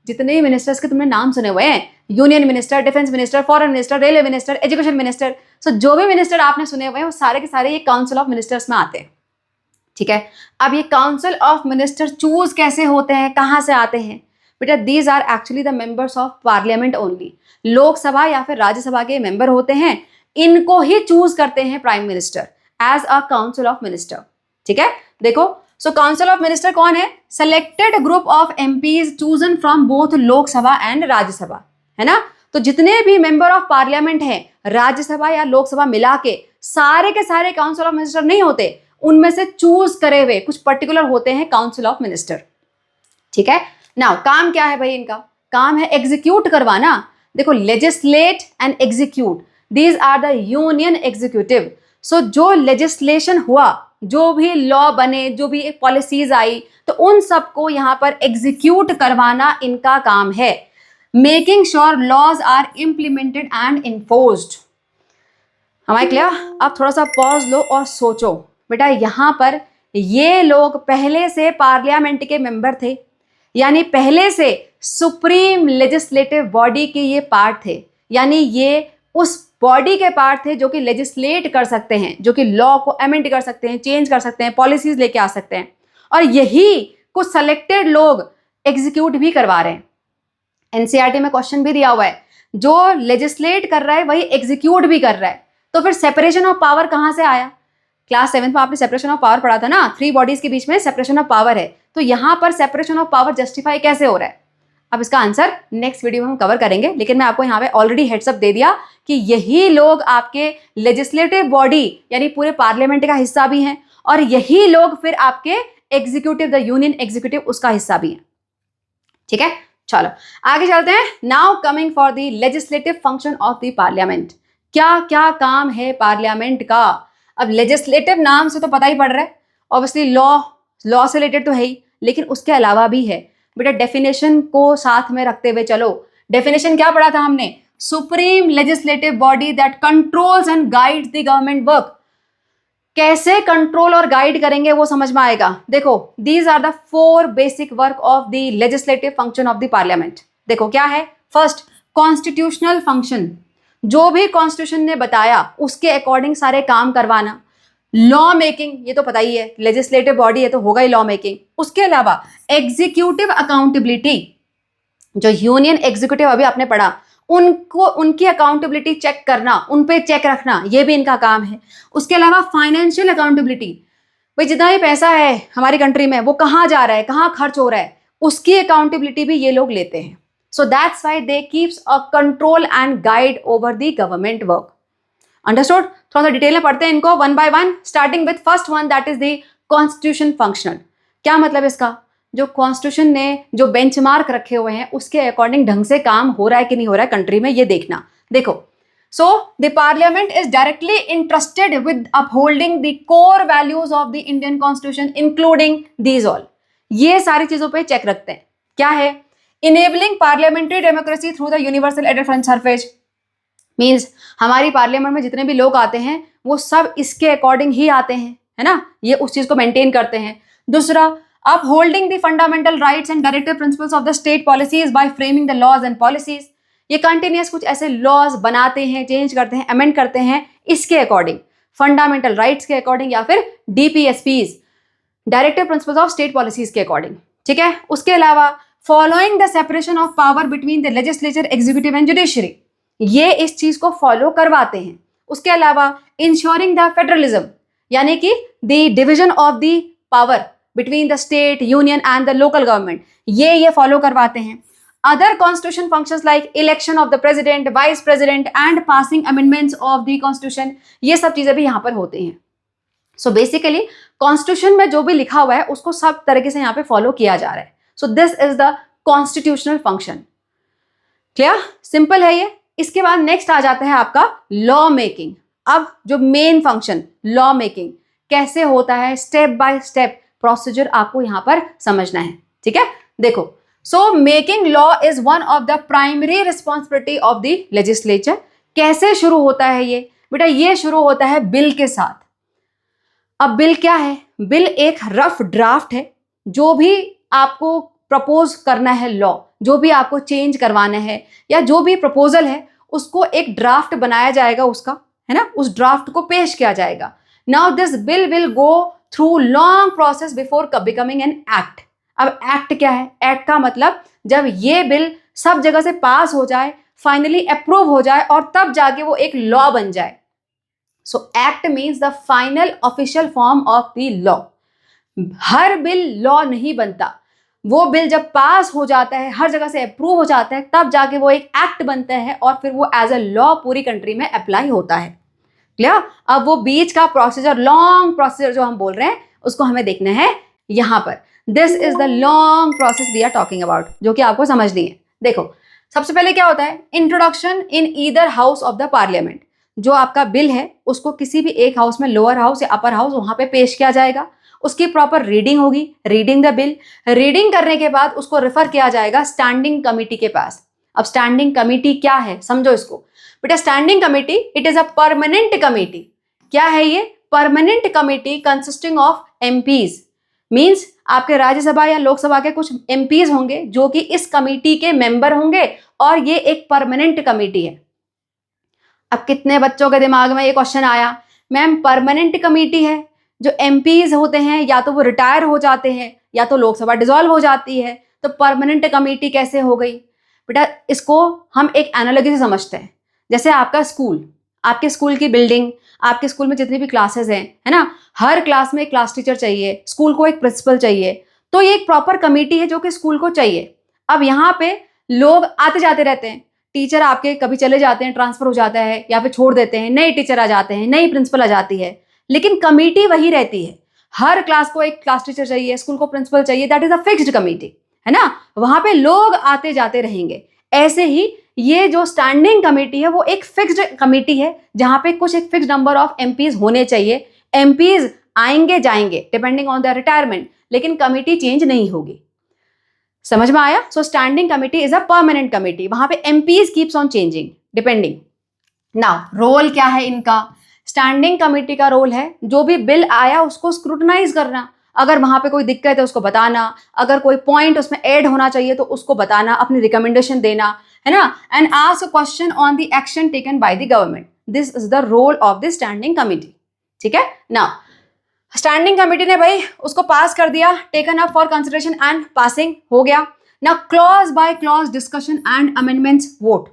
जितने भी मिनिस्टर्स के तुमने नाम सुने हुए हैं, union minister, defence minister, foreign minister, railway minister, education minister, so जो भी मिनिस्टर आपने सुने हुए हैं वो सारे के सारे ये काउंसिल ऑफ मिनिस्टर्स में आते हैं। ठीक है, अब ये काउंसिल ऑफ मिनिस्टर चूज कैसे होते हैं, कहां से आते हैं? बेटा these are actually the members of parliament only. Lok Sabha या फिर राज्यसभा के मेंबर होते हैं, इनको ही चूज करते हैं prime minister as a council of minister. ठीक है, देखो सो काउंसिल ऑफ मिनिस्टर कौन है? Selected group of MPs chosen from both Lok Sabha and Rajya Sabha, है ना। तो जितने भी मेंबर ऑफ पार्लियामेंट हैं, राज्यसभा या लोकसभा मिला के सारे के सारे काउंसिल ऑफ मिनिस्टर नहीं होते, उनमें से चूज करे हुए कुछ पर्टिकुलर होते हैं काउंसिल ऑफ मिनिस्टर। ठीक है, नाउ काम क्या है भाई इनका? काम है एग्जीक्यूट करवाना। देखो legislate and execute, these are the union executive. So जो लेजिस्लेशन हुआ, जो भी लॉ बने, जो भी पॉलिसीज आई, तो उन सबको यहां पर एग्जीक्यूट करवाना इनका काम है। Making sure laws are implemented and enforced. हमारे क्लियर? अब थोड़ा सा पॉज लो और सोचो बेटा, यहां पर ये लोग पहले से पार्लियामेंट के मेंबर थे, यानी पहले से सुप्रीम लेजिस्लेटिव बॉडी के ये पार्ट थे, यानी ये उस बॉडी के पार्ट थे जो कि लेजिस्लेट कर सकते हैं, जो कि लॉ को अमेंड कर सकते हैं, चेंज कर सकते हैं, पॉलिसीज लेके आ सकते हैं, और यही कुछ सेलेक्टेड लोग एग्जीक्यूट भी करवा रहे हैं। एनसीईआरटी में क्वेश्चन भी दिया हुआ है, जो लेजिस्लेट कर रहा है वही एग्जीक्यूट भी कर रहा है, तो फिर सेपरेशन ऑफ पावर कहां से आया? क्लास 7 में आपने सेपरेशन ऑफ पावर पढ़ा था ना, 3 बॉडीज के बीच में सेपरेशन ऑफ पावर है, तो यहां पर सेपरेशन ऑफ पावर जस्टिफाई कैसे हो रहा है? अब इसका आंसर नेक्स्ट वीडियो में हम कवर करेंगे, लेकिन मैं आपको यहाँ पे ऑलरेडी हेड्सअप दे दिया कि यही लोग आपके लेजिस्लेटिव बॉडी यानी पूरे पार्लियामेंट का हिस्सा भी हैं, और यही लोग फिर आपके एग्जीक्यूटिव, द यूनियन एग्जीक्यूटिव, उसका हिस्सा भी हैं। ठीक है, चलो आगे चलते हैं। Now coming for the legislative function of the parliament. क्या क्या काम है पार्लियामेंट का? अब लेजिस्लेटिव नाम से तो पता ही पड़ रहा है, ऑब्वियसली लॉ से रिलेटेड तो है ही, लेकिन उसके अलावा भी है। बेटा डेफिनेशन को साथ में रखते हुए चलो। डेफिनेशन क्या पढ़ा था हमने? Supreme legislative body that controls and guides the government work. कैसे कंट्रोल और गाइड करेंगे वो समझ में आएगा। देखो these are the 4 basic work of the legislative function of the parliament. देखो क्या है? फर्स्ट, कॉन्स्टिट्यूशनल फंक्शन, जो भी कॉन्स्टिट्यूशन ने बताया उसके अकॉर्डिंग सारे काम करवाना। लॉ मेकिंग, ये तो पता ही है, लेजिस्लेटिव बॉडी है तो होगा ही लॉ मेकिंग। उसके अलावा एग्जीक्यूटिव अकाउंटेबिलिटी, जो यूनियन एग्जीक्यूटिव अभी आपने पढ़ा, उनको उनकी अकाउंटेबिलिटी चेक करना, उन पे चेक रखना, ये भी इनका काम है। उसके अलावा फाइनेंशियल अकाउंटेबिलिटी, भाई जितना भी पैसा है हमारी कंट्री में वो कहाँ जा रहा है, कहाँ खर्च हो रहा है, उसकी अकाउंटेबिलिटी भी ये लोग लेते हैं। So that's why they keeps a control and guide over the government work. Understood? थोड़ा सा डिटेल में पढ़ते हैं इनको one by one, starting with first one that is the constitution functional. क्या मतलब इसका? जो कॉन्स्टिट्यूशन ने जो बेंचमार्क रखे हुए हैं उसके अकॉर्डिंग ढंग से काम हो रहा है कि नहीं हो रहा है कंट्री में, ये देखना। देखो, so the parliament is directly interested with upholding the core values of the Indian constitution including these all. ये सारी चीजों पे चेक रखते हैं। क्या है? Enabling parliamentary democracy through the universal एडेड फ्रंट सरफेस, मीन्स हमारी पार्लियामेंट में जितने भी लोग आते हैं वो सब इसके अकॉर्डिंग ही आते हैं, है ना, ये उस चीज को मेंटेन करते हैं। दूसरा, upholding the fundamental rights and directive principles of the state policies by framing the laws and policies. ये कंटिन्यूस कुछ ऐसे लॉज बनाते हैं, चेंज करते हैं, अमेंड करते हैं इसके अकॉर्डिंग, फंडामेंटल राइट्स के अकॉर्डिंग, या फिर DPSPs, directive principles of state policies के अकॉर्डिंग। ठीक है, उसके अलावा following the separation of power between the legislature, executive and judiciary, ये इस चीज को फॉलो करवाते हैं। उसके अलावा इंश्योरिंग द फेडरलिज्म, यानी कि the division of the power between the state, union and the local government, ये फॉलो करवाते हैं। Other constitution functions like election of the president, vice president and passing amendments of the constitution, ये सब चीजें भी यहाँ पर होते हैं। सो बेसिकली कॉन्स्टिट्यूशन में जो भी लिखा हुआ है उसको सब तरीके से यहाँ पे फॉलो किया जा रहा है। So this is the constitutional function. Clear? Simple है ये। इसके बाद नेक्स्ट आ जाता है आपका लॉ मेकिंग। अब जो मेन फंक्शन लॉ मेकिंग कैसे होता है, स्टेप बाय स्टेप प्रोसीजर आपको यहां पर समझना है। ठीक है, देखो, so making law is one of the primary responsibility of the legislature. कैसे शुरू होता है ये? बेटा ये शुरू होता है बिल के साथ। अब बिल क्या है? बिल एक रफ ड्राफ्ट है, जो भी आपको प्रपोज करना है लॉ, जो भी आपको चेंज करवाना है या जो भी प्रपोजल है उसको एक ड्राफ्ट बनाया जाएगा उसका, है ना, उस ड्राफ्ट को पेश किया जाएगा. Now this bill will go through long process before becoming an act. अब एक्ट क्या है? एक्ट का मतलब जब ये बिल सब जगह से पास हो जाए, फाइनली अप्रूव हो जाए और तब जाके वो एक लॉ बन जाए. So act means the final official form of the law. हर बिल लॉ नहीं बनता, वो बिल जब पास हो जाता है, हर जगह से अप्रूव हो जाता है, तब जाके वो एक एक्ट बनता है और फिर वो एज अ लॉ पूरी कंट्री में अप्लाई होता है. क्लियर? अब वो बीच का प्रोसीजर, लॉन्ग प्रोसीजर जो हम बोल रहे हैं, उसको हमें देखना है यहां पर. This is the long process we are talking about, जो कि आपको समझनी है. देखो, सबसे पहले क्या होता है? Introduction in either house of the parliament. जो आपका बिल है उसको किसी भी एक हाउस में, लोअर हाउस या अपर हाउस, वहां पे पेश किया जाएगा. उसकी प्रॉपर रीडिंग होगी, रीडिंग द बिल. रीडिंग करने के बाद उसको रेफर किया जाएगा स्टैंडिंग कमिटी के पास. अब स्टैंडिंग कमिटी क्या है, समझो इसको बेटा. Standing committee, it is a permanent committee. क्या है ये? Permanent committee consisting of MPs. Means आपके राज्यसभा या लोकसभा के कुछ एमपीज होंगे जो कि इस कमिटी के मेंबर होंगे और ये एक परमानेंट कमिटी है. अब कितने बच्चों के दिमाग में ये क्वेश्चन आया, मैम परमानेंट कमिटी है, जो एमपीज होते हैं या तो वो रिटायर हो जाते हैं या तो लोकसभा डिसॉल्व हो जाती है, तो परमानेंट कमेटी कैसे हो गई? बेटा इसको हम एक एनालॉजी से समझते हैं. जैसे आपका स्कूल, आपके स्कूल की बिल्डिंग, आपके स्कूल में जितनी भी क्लासेस हैं, है ना, हर क्लास में एक क्लास टीचर चाहिए, स्कूल को एक प्रिंसिपल चाहिए. तो ये एक प्रॉपर कमेटी है जो कि स्कूल को चाहिए. अब यहाँ पे लोग आते जाते रहते हैं, टीचर आपके कभी चले जाते हैं, ट्रांसफर हो जाता है या फिर छोड़ देते हैं, नए टीचर आ जाते हैं, नई प्रिंसिपल आ जाती है, लेकिन कमेटी वही रहती है. हर क्लास को एक क्लास टीचर चाहिए, स्कूल को प्रिंसिपल चाहिए, that is a fixed committee, है ना. वहां पे लोग आते जाते रहेंगे. ऐसे ही ये जो स्टैंडिंग कमेटी है वो एक फिक्स्ड कमेटी है जहां पे कुछ एक फिक्स्ड नंबर ऑफ एमपीज होने चाहिए. एमपीज आएंगे जाएंगे डिपेंडिंग ऑन द रिटायरमेंट, लेकिन कमेटी चेंज नहीं होगी. समझ में आया? So standing committee is a permanent committee. वहां पे MPs keeps on changing depending. Now role क्या है इनका? स्टैंडिंग कमेटी का रोल है जो भी बिल आया उसको स्क्रूटनाइज करना. अगर वहां पे कोई दिक्कत है उसको बताना, अगर कोई पॉइंट उसमें ऐड होना चाहिए तो उसको बताना, अपनी रिकमेंडेशन देना, है ना. And ask a question on the action taken by the government. This is the role of the standing committee. ठीक है. नाउ स्टैंडिंग कमेटी ने भाई उसको पास कर दिया, taken up for consideration and passing हो गया. Now clause by clause discussion and amendments vote.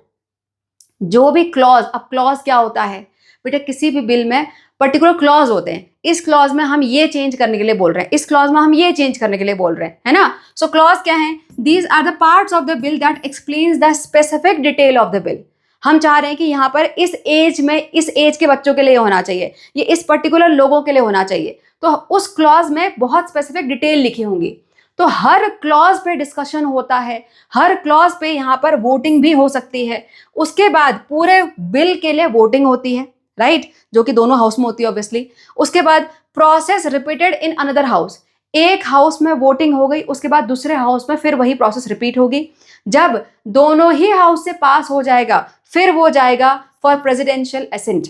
जो भी क्लॉज, अब क्लॉज क्या होता है बेटा? किसी भी बिल में पर्टिकुलर क्लॉज होते हैं. इस क्लॉज में हम ये चेंज करने के लिए बोल रहे हैं, इस क्लॉज में हम ये चेंज करने के लिए बोल रहे हैं, है ना. सो क्लॉज क्या है? These are the parts of the bill that explains the specific detail of the bill. हम चाह रहे हैं कि यहाँ पर इस एज में, इस एज के बच्चों के लिए होना चाहिए, ये इस पर्टिकुलर लोगों के लिए होना चाहिए. तो उस क्लॉज में बहुत स्पेसिफिक डिटेल लिखी होंगी. तो हर क्लॉज पे डिस्कशन होता है, हर क्लॉज पे यहाँ पर वोटिंग भी हो सकती है. उसके बाद पूरे बिल के लिए वोटिंग होती है, राइट, जो कि दोनों हाउस में होती है ऑब्वियसली. उसके बाद process repeated in another house. एक हाउस में वोटिंग हो गई, उसके बाद दूसरे हाउस में फिर वही प्रोसेस रिपीट होगी. जब दोनों ही हाउस से पास हो जाएगा फिर वो जाएगा फॉर प्रेसिडेंशियल असेंट.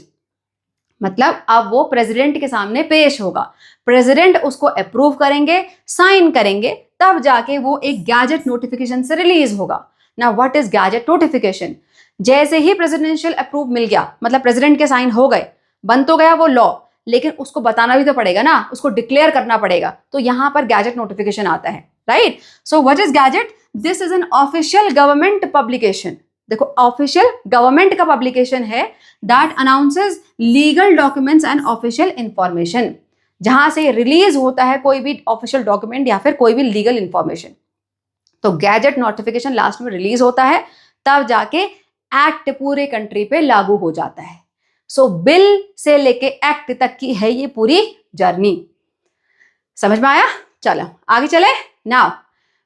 मतलब अब वो प्रेसिडेंट के सामने पेश होगा, प्रेसिडेंट उसको अप्रूव करेंगे, साइन करेंगे, तब जाके वो एक गैजेट नोटिफिकेशन से रिलीज होगा. ना व्हाट इज गैजेट नोटिफिकेशन? जैसे ही प्रेसिडेंशियल अप्रूव मिल गया, मतलब प्रेसिडेंट के साइन हो गए, बन तो गया वो लॉ, लेकिन उसको बताना भी तो पड़ेगा ना, उसको डिक्लेयर करना पड़ेगा. तो यहां पर गैजेट नोटिफिकेशन आता है, right. So what is gadget? This is an official government publication. देखो ऑफिशियल गवर्नमेंट का पब्लिकेशन है that announces legal documents and official information. जहां से रिलीज होता है कोई भी ऑफिशियल डॉक्यूमेंट या फिर कोई भी लीगल इंफॉर्मेशन. तो गैजेट नोटिफिकेशन लास्ट में रिलीज होता है, तब जाके एक्ट पूरे कंट्री पे लागू हो जाता है. सो बिल से लेके एक्ट तक की है ये पूरी जर्नी. समझ में आया? चलो आगे चले. नाउ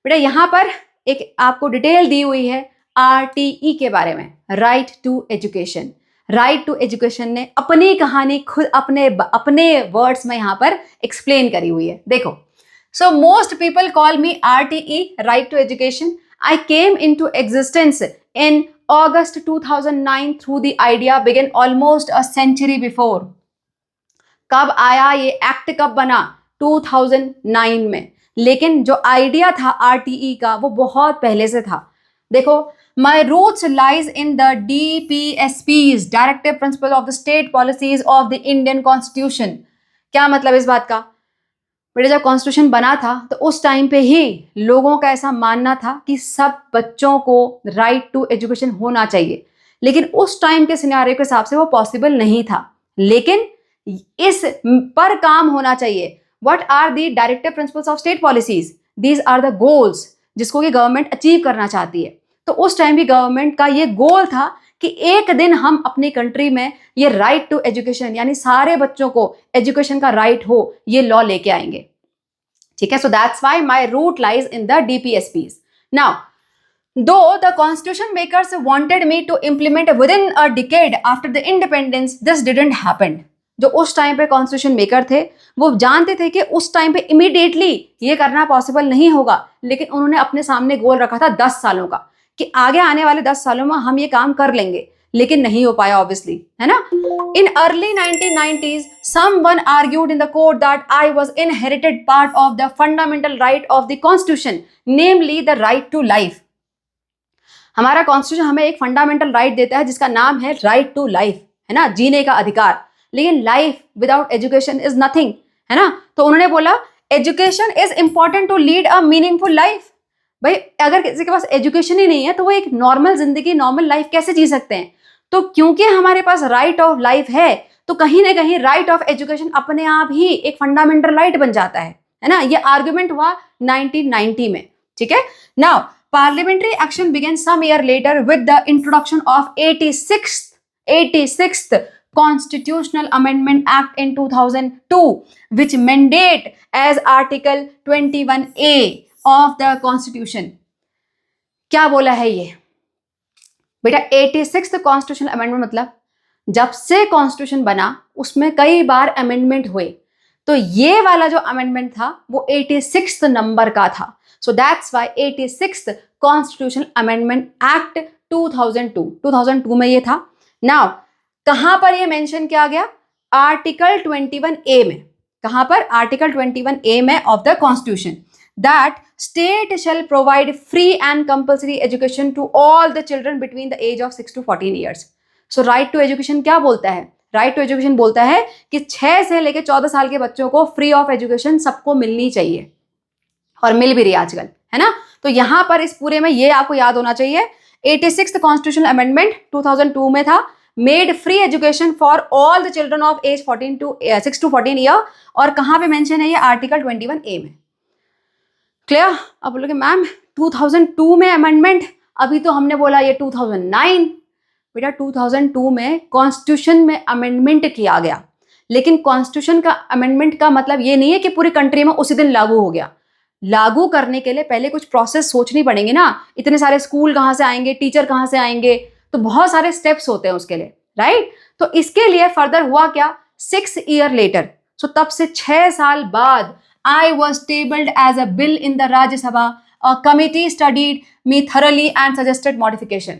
बेटा यहां पर एक आपको डिटेल दी हुई है RTE के बारे में, right to education. Right to education ने अपनी कहानी खुद अपने वर्ड्स में यहां पर एक्सप्लेन करी हुई है. देखो, so most people call me RTE, right to education. I came into existence in August 2009 through the idea began almost a century before. कब आया ये एक्ट, कब बना? 2009 में. लेकिन जो आइडिया था RTE का वो बहुत पहले से था. देखो, my roots lies in the DPSPs, directive principle of the state policies of the Indian constitution. क्या मतलब इस बात का? बेटा, जब कॉन्स्टिट्यूशन बना था तो उस टाइम पे ही लोगों का ऐसा मानना था कि सब बच्चों को राइट टू एजुकेशन होना चाहिए, लेकिन उस टाइम के सिनेरियो के हिसाब से वो पॉसिबल नहीं था। लेकिन इस पर काम होना चाहिए। What are the directive principles of state policies? These are the goals जिसको कि गवर्नमेंट अचीव करना चाहती है। तो उस टाइम भी गवर्नमेंट का ये गोल था कि एक दिन हम अपनी कंट्री में ये राइट टू एजुकेशन, यानी सारे बच्चों को एजुकेशन का राइट हो, ये लॉ लेके आएंगे। ठीक है, so that's why my root lies in the DPSPs। Now, though the constitution makers wanted me to implement within a decade after the independence, this didn't happen। जो उस टाइम पे कॉन्स्टिट्यूशन मेकर थे वो जानते थे कि उस टाइम पे इमीडिएटली ये करना पॉसिबल नहीं होगा, लेकिन उन्होंने अपने सामने गोल रखा था 10 सालों का कि आगे आने वाले 10 सालों में हम ये काम कर लेंगे, लेकिन नहीं हो पाया ऑब्वियसली, है ना। In early 1990s someone argued in the court that I was inherited part of the fundamental right of the constitution, namely the right to life। हमारा कॉन्स्टिट्यूशन हमें एक फंडामेंटल राइट देता है जिसका नाम है राइट टू लाइफ, है ना, जीने का अधिकार। लेकिन life without education is nothing, है ना। तो उन्होंने बोला education is important to lead a meaningful life. भाई, अगर किसी के पास एजुकेशन ही नहीं है तो वो एक नॉर्मल जिंदगी, नॉर्मल लाइफ कैसे जी सकते हैं? तो क्योंकि हमारे पास राइट ऑफ लाइफ है तो कहीं ना कहीं राइट ऑफ एजुकेशन अपने आप ही एक फंडामेंटल राइट बन जाता है ना। ये आर्ग्यूमेंट हुआ 1990 में। ठीक है, now parliamentary action began some year later with the introduction of 86th Constitutional Amendment Act in 2002, which mandate as Article 21A of the Constitution। क्या बोला है ये बेटा? 86th Constitutional Amendment मतलब जब से कॉन्स्टिट्यूशन बना उसमें कई बार अमेंडमेंट हुए, तो ये वाला जो अमेंडमेंट था वो 86th नंबर का था। So that's why 86th Constitutional Amendment Act 2002 में ये था। Now, कहां पर ये मेंशन किया गया? आर्टिकल 21A में। कहां पर? आर्टिकल 21A में of the constitution, that state shall provide free and compulsory education to all the children between the age of 6 to 14 years। So right to education क्या बोलता है? राइट टू एजुकेशन बोलता है कि 6 से लेकर 14 साल के बच्चों को फ्री ऑफ एजुकेशन सबको मिलनी चाहिए, और मिल भी रही है आजकल, है ना। तो यहां पर इस पूरे में ये आपको याद होना चाहिए, 86th कॉन्स्टिट्यूशनल अमेंडमेंट 2002 में था, made free education for all the children of age 6 to 14 year. और कहां पे मेंशन है ये? आर्टिकल 21A में। क्लियर? अब बोलोगे मैम 2002 में अमेंडमेंट, अभी तो हमने बोला ये 2009। बेटा, 2002 में कॉन्स्टिट्यूशन में अमेंडमेंट किया गया, लेकिन कॉन्स्टिट्यूशन का अमेंडमेंट का मतलब ये नहीं है कि पूरी कंट्री में उसी दिन लागू हो गया। लागू करने के लिए पहले कुछ प्रोसेस सोचनी पड़ेंगे ना। इतने सारे स्कूल कहाँ से आएंगे, टीचर कहाँ से आएंगे, तो बहुत सारे स्टेप्स होते हैं उसके लिए, राइट। तो इसके लिए फर्दर हुआ क्या? 6 years लेटर, सो तब से 6 साल बाद I was tabled as a bill in the Rajya Sabha, a committee studied me thoroughly and suggested modification.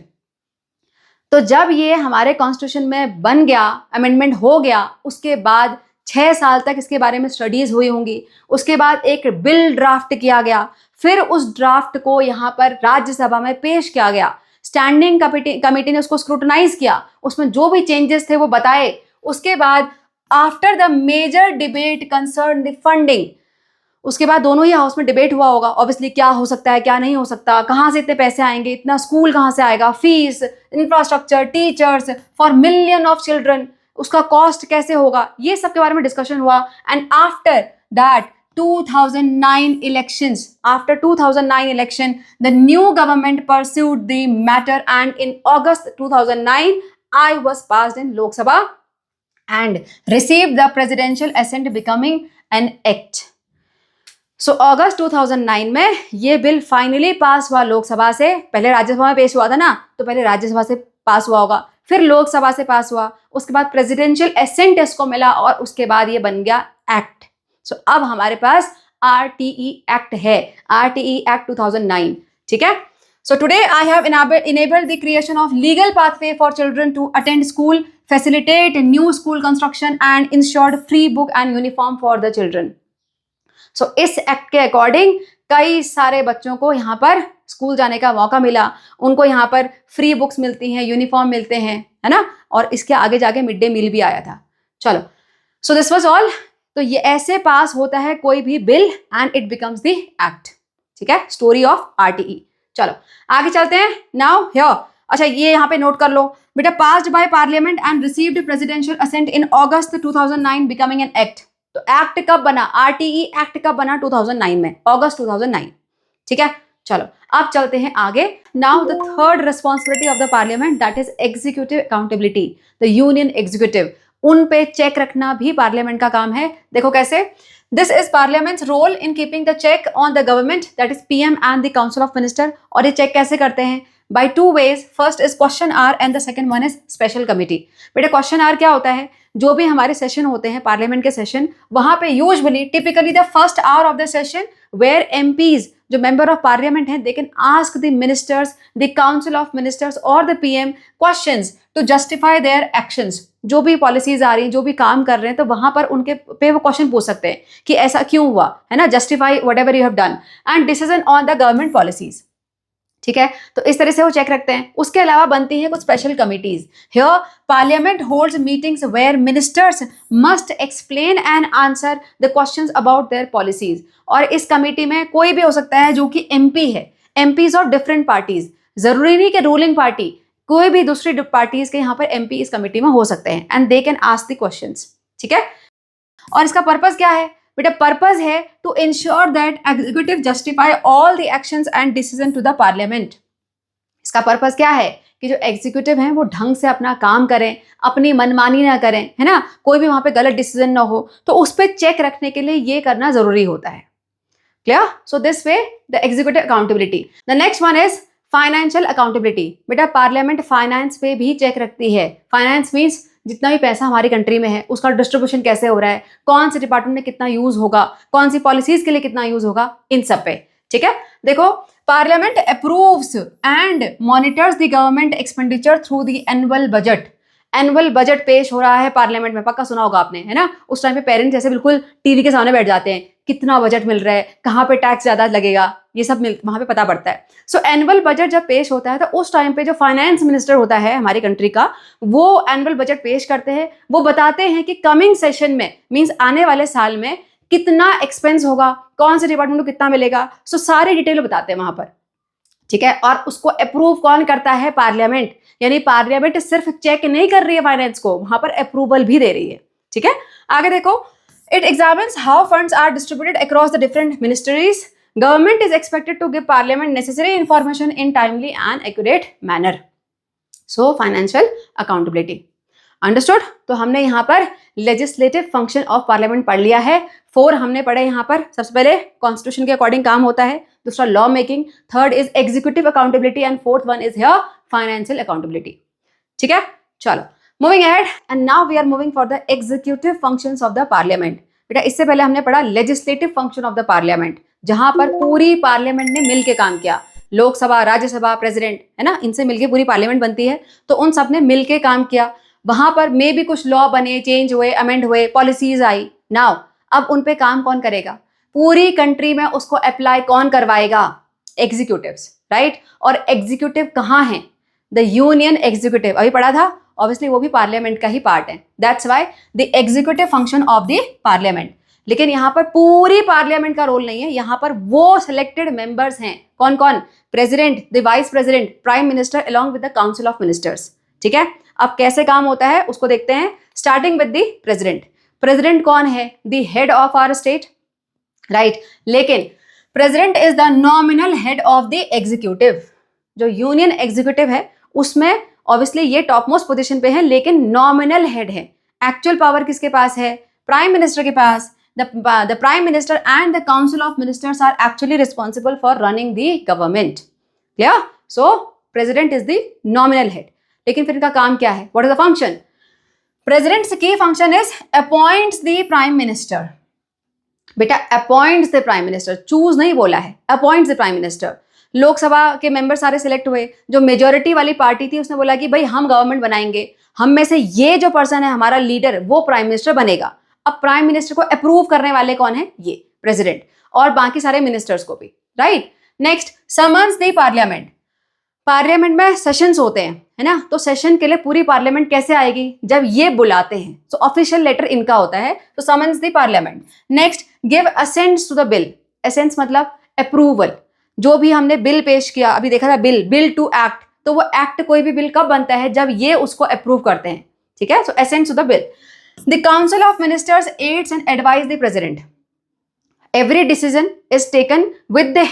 तो जब ये हमारे कॉन्स्टिट्यूशन में बन गया, अमेंडमेंट हो गया, उसके बाद 6 साल तक इसके बारे में स्टडीज हुई होंगी। उसके बाद एक बिल ड्राफ्ट किया गया, फिर उस ड्राफ्ट को यहाँ पर राज्यसभा में पेश किया गया। स्टैंडिंग कमेटी ने उसको स्क्रूटनाइज किया, उसमें जो भी चेंजेस थे वो बताए। उसके बाद after the major debate concern the funding, उसके बाद दोनों ही हाउस में डिबेट हुआ होगा ऑब्वियसली, क्या हो सकता है क्या नहीं हो सकता, कहाँ से इतने पैसे आएंगे, इतना स्कूल कहाँ से आएगा, fees, infrastructure, teachers for million of children, उसका कॉस्ट कैसे होगा, ये सब के बारे में डिस्कशन हुआ। And after that 2009 elections, after 2009 election, the new government pursued the matter, and in August 2009 I was passed in Lok Sabha and received the presidential assent becoming an act। So अगस्त 2009 में ये बिल फाइनली पास हुआ लोकसभा से। पहले राज्यसभा में पेश हुआ था ना, तो पहले राज्यसभा से पास हुआ होगा, फिर लोकसभा से पास हुआ, उसके बाद प्रेसिडेंशियल एसेंट इसको मिला, और उसके बाद ये बन गया एक्ट। सो अब हमारे पास RTE एक्ट है, RTE एक्ट 2009। ठीक है, so today I have enabled the creation of legal pathway for children to attend school, facilitate new school construction and ensured free book and uniform for the children। सो इस एक्ट के अकॉर्डिंग कई सारे बच्चों को यहाँ पर स्कूल जाने का मौका मिला, उनको यहाँ पर फ्री बुक्स मिलती हैं, यूनिफॉर्म मिलते हैं, है ना, और इसके आगे जाके मिड डे मील भी आया था। चलो, सो दिस वाज ऑल। तो ये ऐसे पास होता है कोई भी bill and it becomes the act. ठीक है, स्टोरी ऑफ आरटीई। चलो आगे चलते हैं। नाउ हियर, अच्छा ये यहाँ पे नोट कर लो बेटा, passed by parliament and received presidential assent in August 2009 becoming an act. तो एक्ट कब बना, आरटीई एक्ट कब बना, 2009 में, अगस्त 2009। ठीक है, चलो अब चलते हैं आगे। Now the third responsibility of the parliament, that is executive accountability. The union executive, उन पे चेक रखना भी पार्लियामेंट का काम है। देखो कैसे, this is parliament's role in keeping the check on the government, that is PM and the council of minister. और ये चेक कैसे करते हैं, by two ways. First is question hour and the second one is special committee. बेटा क्वेश्चन आवर क्या होता है, जो भी हमारे सेशन होते हैं पार्लियामेंट के सेशन, वहां पे usually typically the first hour of the session where MPs, जो मेंबर ऑफ पार्लियामेंट हैं, they can ask the ministers, the council of ministers और the PM questions to justify their actions. जो भी पॉलिसीज आ रही हैं, जो भी काम कर रहे हैं, तो वहां पर उनके पे वो क्वेश्चन पूछ सकते हैं कि ऐसा क्यों हुआ, है ना, justify whatever you have done and decision on the government policies. ठीक है, तो इस तरह से वो चेक रखते हैं। उसके अलावा बनती हैं कुछ special committees. Here parliament holds meetings where ministers must explain and answer the questions about their policies. और इस कमेटी में कोई भी हो सकता है जो कि एमपी है, एमपीज ऑफ डिफरेंट पार्टीज, जरूरी नहीं कि रूलिंग पार्टी, कोई भी दूसरी पार्टीज के यहाँ पर एमपी इस कमेटी में हो सकते हैं and they can ask the questions. ठीक है, और इसका पर्पस क्या है बेटा, पर्पस है to ensure that executive justify all the actions and decision to the parliament. इसका पर्पस क्या है कि जो एग्जीक्यूटिव हैं वो ढंग से अपना काम करें, अपनी मनमानी ना करें, है ना, कोई भी वहां पे गलत डिसीजन ना हो, तो उस पर चेक रखने के लिए ये करना जरूरी होता है। Clear? So this way the executive accountability. The next one is financial accountability. बेटा पार्लियामेंट फाइनेंस पे भी चेक रखती है। फाइनेंस मीन्स जितना भी पैसा हमारी कंट्री में है उसका डिस्ट्रीब्यूशन कैसे हो रहा है, कौन से डिपार्टमेंट में कितना यूज होगा, कौन सी पॉलिसीज के लिए कितना यूज होगा, इन सब पे। ठीक है, देखो parliament approves and monitors the government expenditure through the annual budget. Annual budget पेश हो रहा है पार्लियामेंट में, पक्का सुना होगा आपने, है ना, उस टाइम पे पेरेंट्स ऐसे बिल्कुल टीवी के सामने बैठ जाते हैं, कितना बजट मिल रहा है, कहाँ पे टैक्स ज्यादा लगेगा, ये सब वहां पे पता पड़ता है। सो एनुअल बजट जब पेश होता है तो उस टाइम पे जो फाइनेंस मिनिस्टर होता है हमारी कंट्री का, वो एनुअल बजट पेश करते हैं। वो बताते हैं कि कमिंग सेशन में, मीन्स आने वाले साल में कितना एक्सपेंस होगा, कौन से डिपार्टमेंट को कितना मिलेगा, सो सारी डिटेल बताते हैं वहां पर। ठीक है, और उसको अप्रूव कौन करता है, पार्लियामेंट। यानी पार्लियामेंट सिर्फ चेक नहीं कर रही है फाइनेंस को, वहां पर अप्रूवल भी दे रही है। ठीक है, आगे देखो, it examines how funds are distributed across the different ministries. Government is expected to give parliament necessary information in timely and accurate manner. So financial accountability, understood. तो हमने यहाँ पर लेजिस्लेटिव फंक्शन ऑफ पार्लियामेंट पढ़ लिया है। 4 हमने पढ़े यहाँ पर। सबसे पहले कॉन्स्टिट्यूशन के अकॉर्डिंग काम होता है, दूसरा law making, third is executive accountability and fourth one is here financial accountability. ठीक है, चलो moving ahead and now we are moving for the executive functions of the parliament. बेटा इससे पहले हमने पढ़ा legislative function of the parliament, जहां पर पूरी पार्लियामेंट ने मिलकर काम किया। लोकसभा, राज्यसभा, प्रेसिडेंट, है ना, इनसे मिलकर पूरी पार्लियामेंट बनती है, तो उन सब ने मिलकर काम किया। वहां पर मे भी कुछ लॉ बने, चेंज हुए, अमेंड हुए, पॉलिसीज आई। नाउ अब उन पे काम कौन करेगा, पूरी कंट्री में उसको अप्लाई कौन करवाएगा, एग्जीक्यूटिव्स, राइट। और एग्जीक्यूटिव कहाँ है, द यूनियन एग्जीक्यूटिव, अभी पढ़ा था, ऑब्वियसली वो भी पार्लियामेंट का ही पार्ट है, that's why the executive function of the parliament. लेकिन यहाँ पर पूरी पार्लियामेंट का रोल नहीं है, यहाँ पर वो सिलेक्टेड मेंबर्स हैं, कौन कौन, president, the vice president, prime minister along with the council of ministers. ठीक है, अब कैसे काम होता है उसको देखते हैं, starting with the president. President कौन है, the head of our state, right. लेकिन president is the nominal head of the executive. जो यूनियन एग्जीक्यूटिव है उसमें ऑब्वियसली ये टॉप मोस्ट पोजीशन पे है, लेकिन नॉमिनल हेड है। एक्चुअल पावर किसके पास है, प्राइम मिनिस्टर के पास। The prime minister and the council of ministers are actually responsible for running the government. Clear? So president is the nominal head. लेकिन फिर इनका काम क्या है, what is the function? President's key function is appoints the prime minister. बेटा appoints the prime minister, choose नहीं बोला है, appoints the prime minister. Lok Sabha के मेंबर सारे सिलेक्ट हुए, जो मेजोरिटी वाली पार्टी थी उसने बोला कि भाई हम गवर्नमेंट बनाएंगे, हम में से ये जो पर्सन है हमारा लीडर वो प्राइम मिनिस्टर बनेगा। अब प्राइम मिनिस्टर को अप्रूव करने वाले कौन है, ये प्रेसिडेंट, और बाकी सारे मिनिस्टर्स को भी, right. Next, summons the parliament. Parliament में सेशंस होते हैं, है ना, तो सेशन के लिए पूरी पार्लियामेंट कैसे आएगी, जब ये बुलाते हैं, तो ऑफिशियल लेटर इनका होता है, तो summons the parliament. Next, give assents to the bill. Assents मतलब अप्रूवल, जो भी हमने बिल पेश किया, अभी देखा था बिल टू एक्ट, तो वो एक्ट कोई भी बिल कब बनता है, जब ये उसको अप्रूव करते हैं, ठीक है, so assents to the bill. The council of ministers aids and advise the president. Every decision is taken with the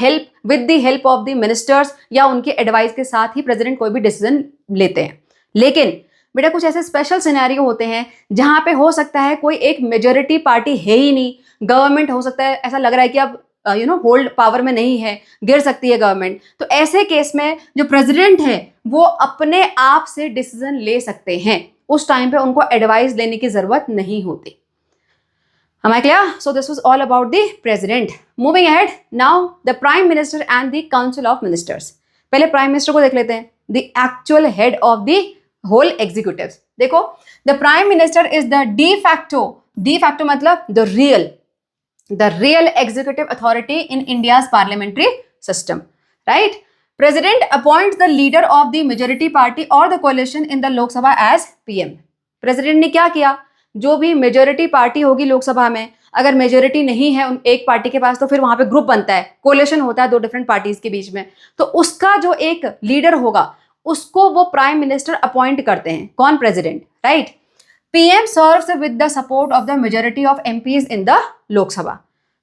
help of the ministers, या उनके एडवाइस के साथ ही प्रेसिडेंट कोई भी डिसीजन लेते हैं। लेकिन बेटा कुछ ऐसे स्पेशल सिनेरियो होते हैं जहां पे हो सकता है कोई एक मेजोरिटी पार्टी है ही नहीं, गवर्नमेंट हो सकता है ऐसा लग रहा है कि अब होल्ड पावर में नहीं है, गिर सकती है गवर्नमेंट, तो ऐसे केस में जो प्रेसिडेंट है वो अपने आप से डिसीजन ले सकते हैं, उस टाइम पे उनको एडवाइस लेने की जरूरत नहीं होती। Am I clear? So this was all about the president. Moving ahead, now the prime minister and the council of ministers. पहले प्राइम मिनिस्टर को देख लेते हैं, the actual head of the whole executives. देखो, the prime minister is the de facto मतलब the real executive authority in India's parliamentary system, right? President appoints the leader of the majority party or the coalition in the Lok Sabha as PM. President ने क्या किया, जो भी मेजोरिटी पार्टी होगी लोकसभा में, अगर मेजोरिटी नहीं है एक पार्टी के पास, तो फिर वहां पे ग्रुप बनता है, कोलिशन होता है दो डिफरेंट पार्टीज के बीच में, तो उसका जो एक लीडर होगा उसको वो प्राइम मिनिस्टर अपॉइंट करते हैं, कौन, president, right. PM serves with the support of the majority of MPs in the Lok Sabha.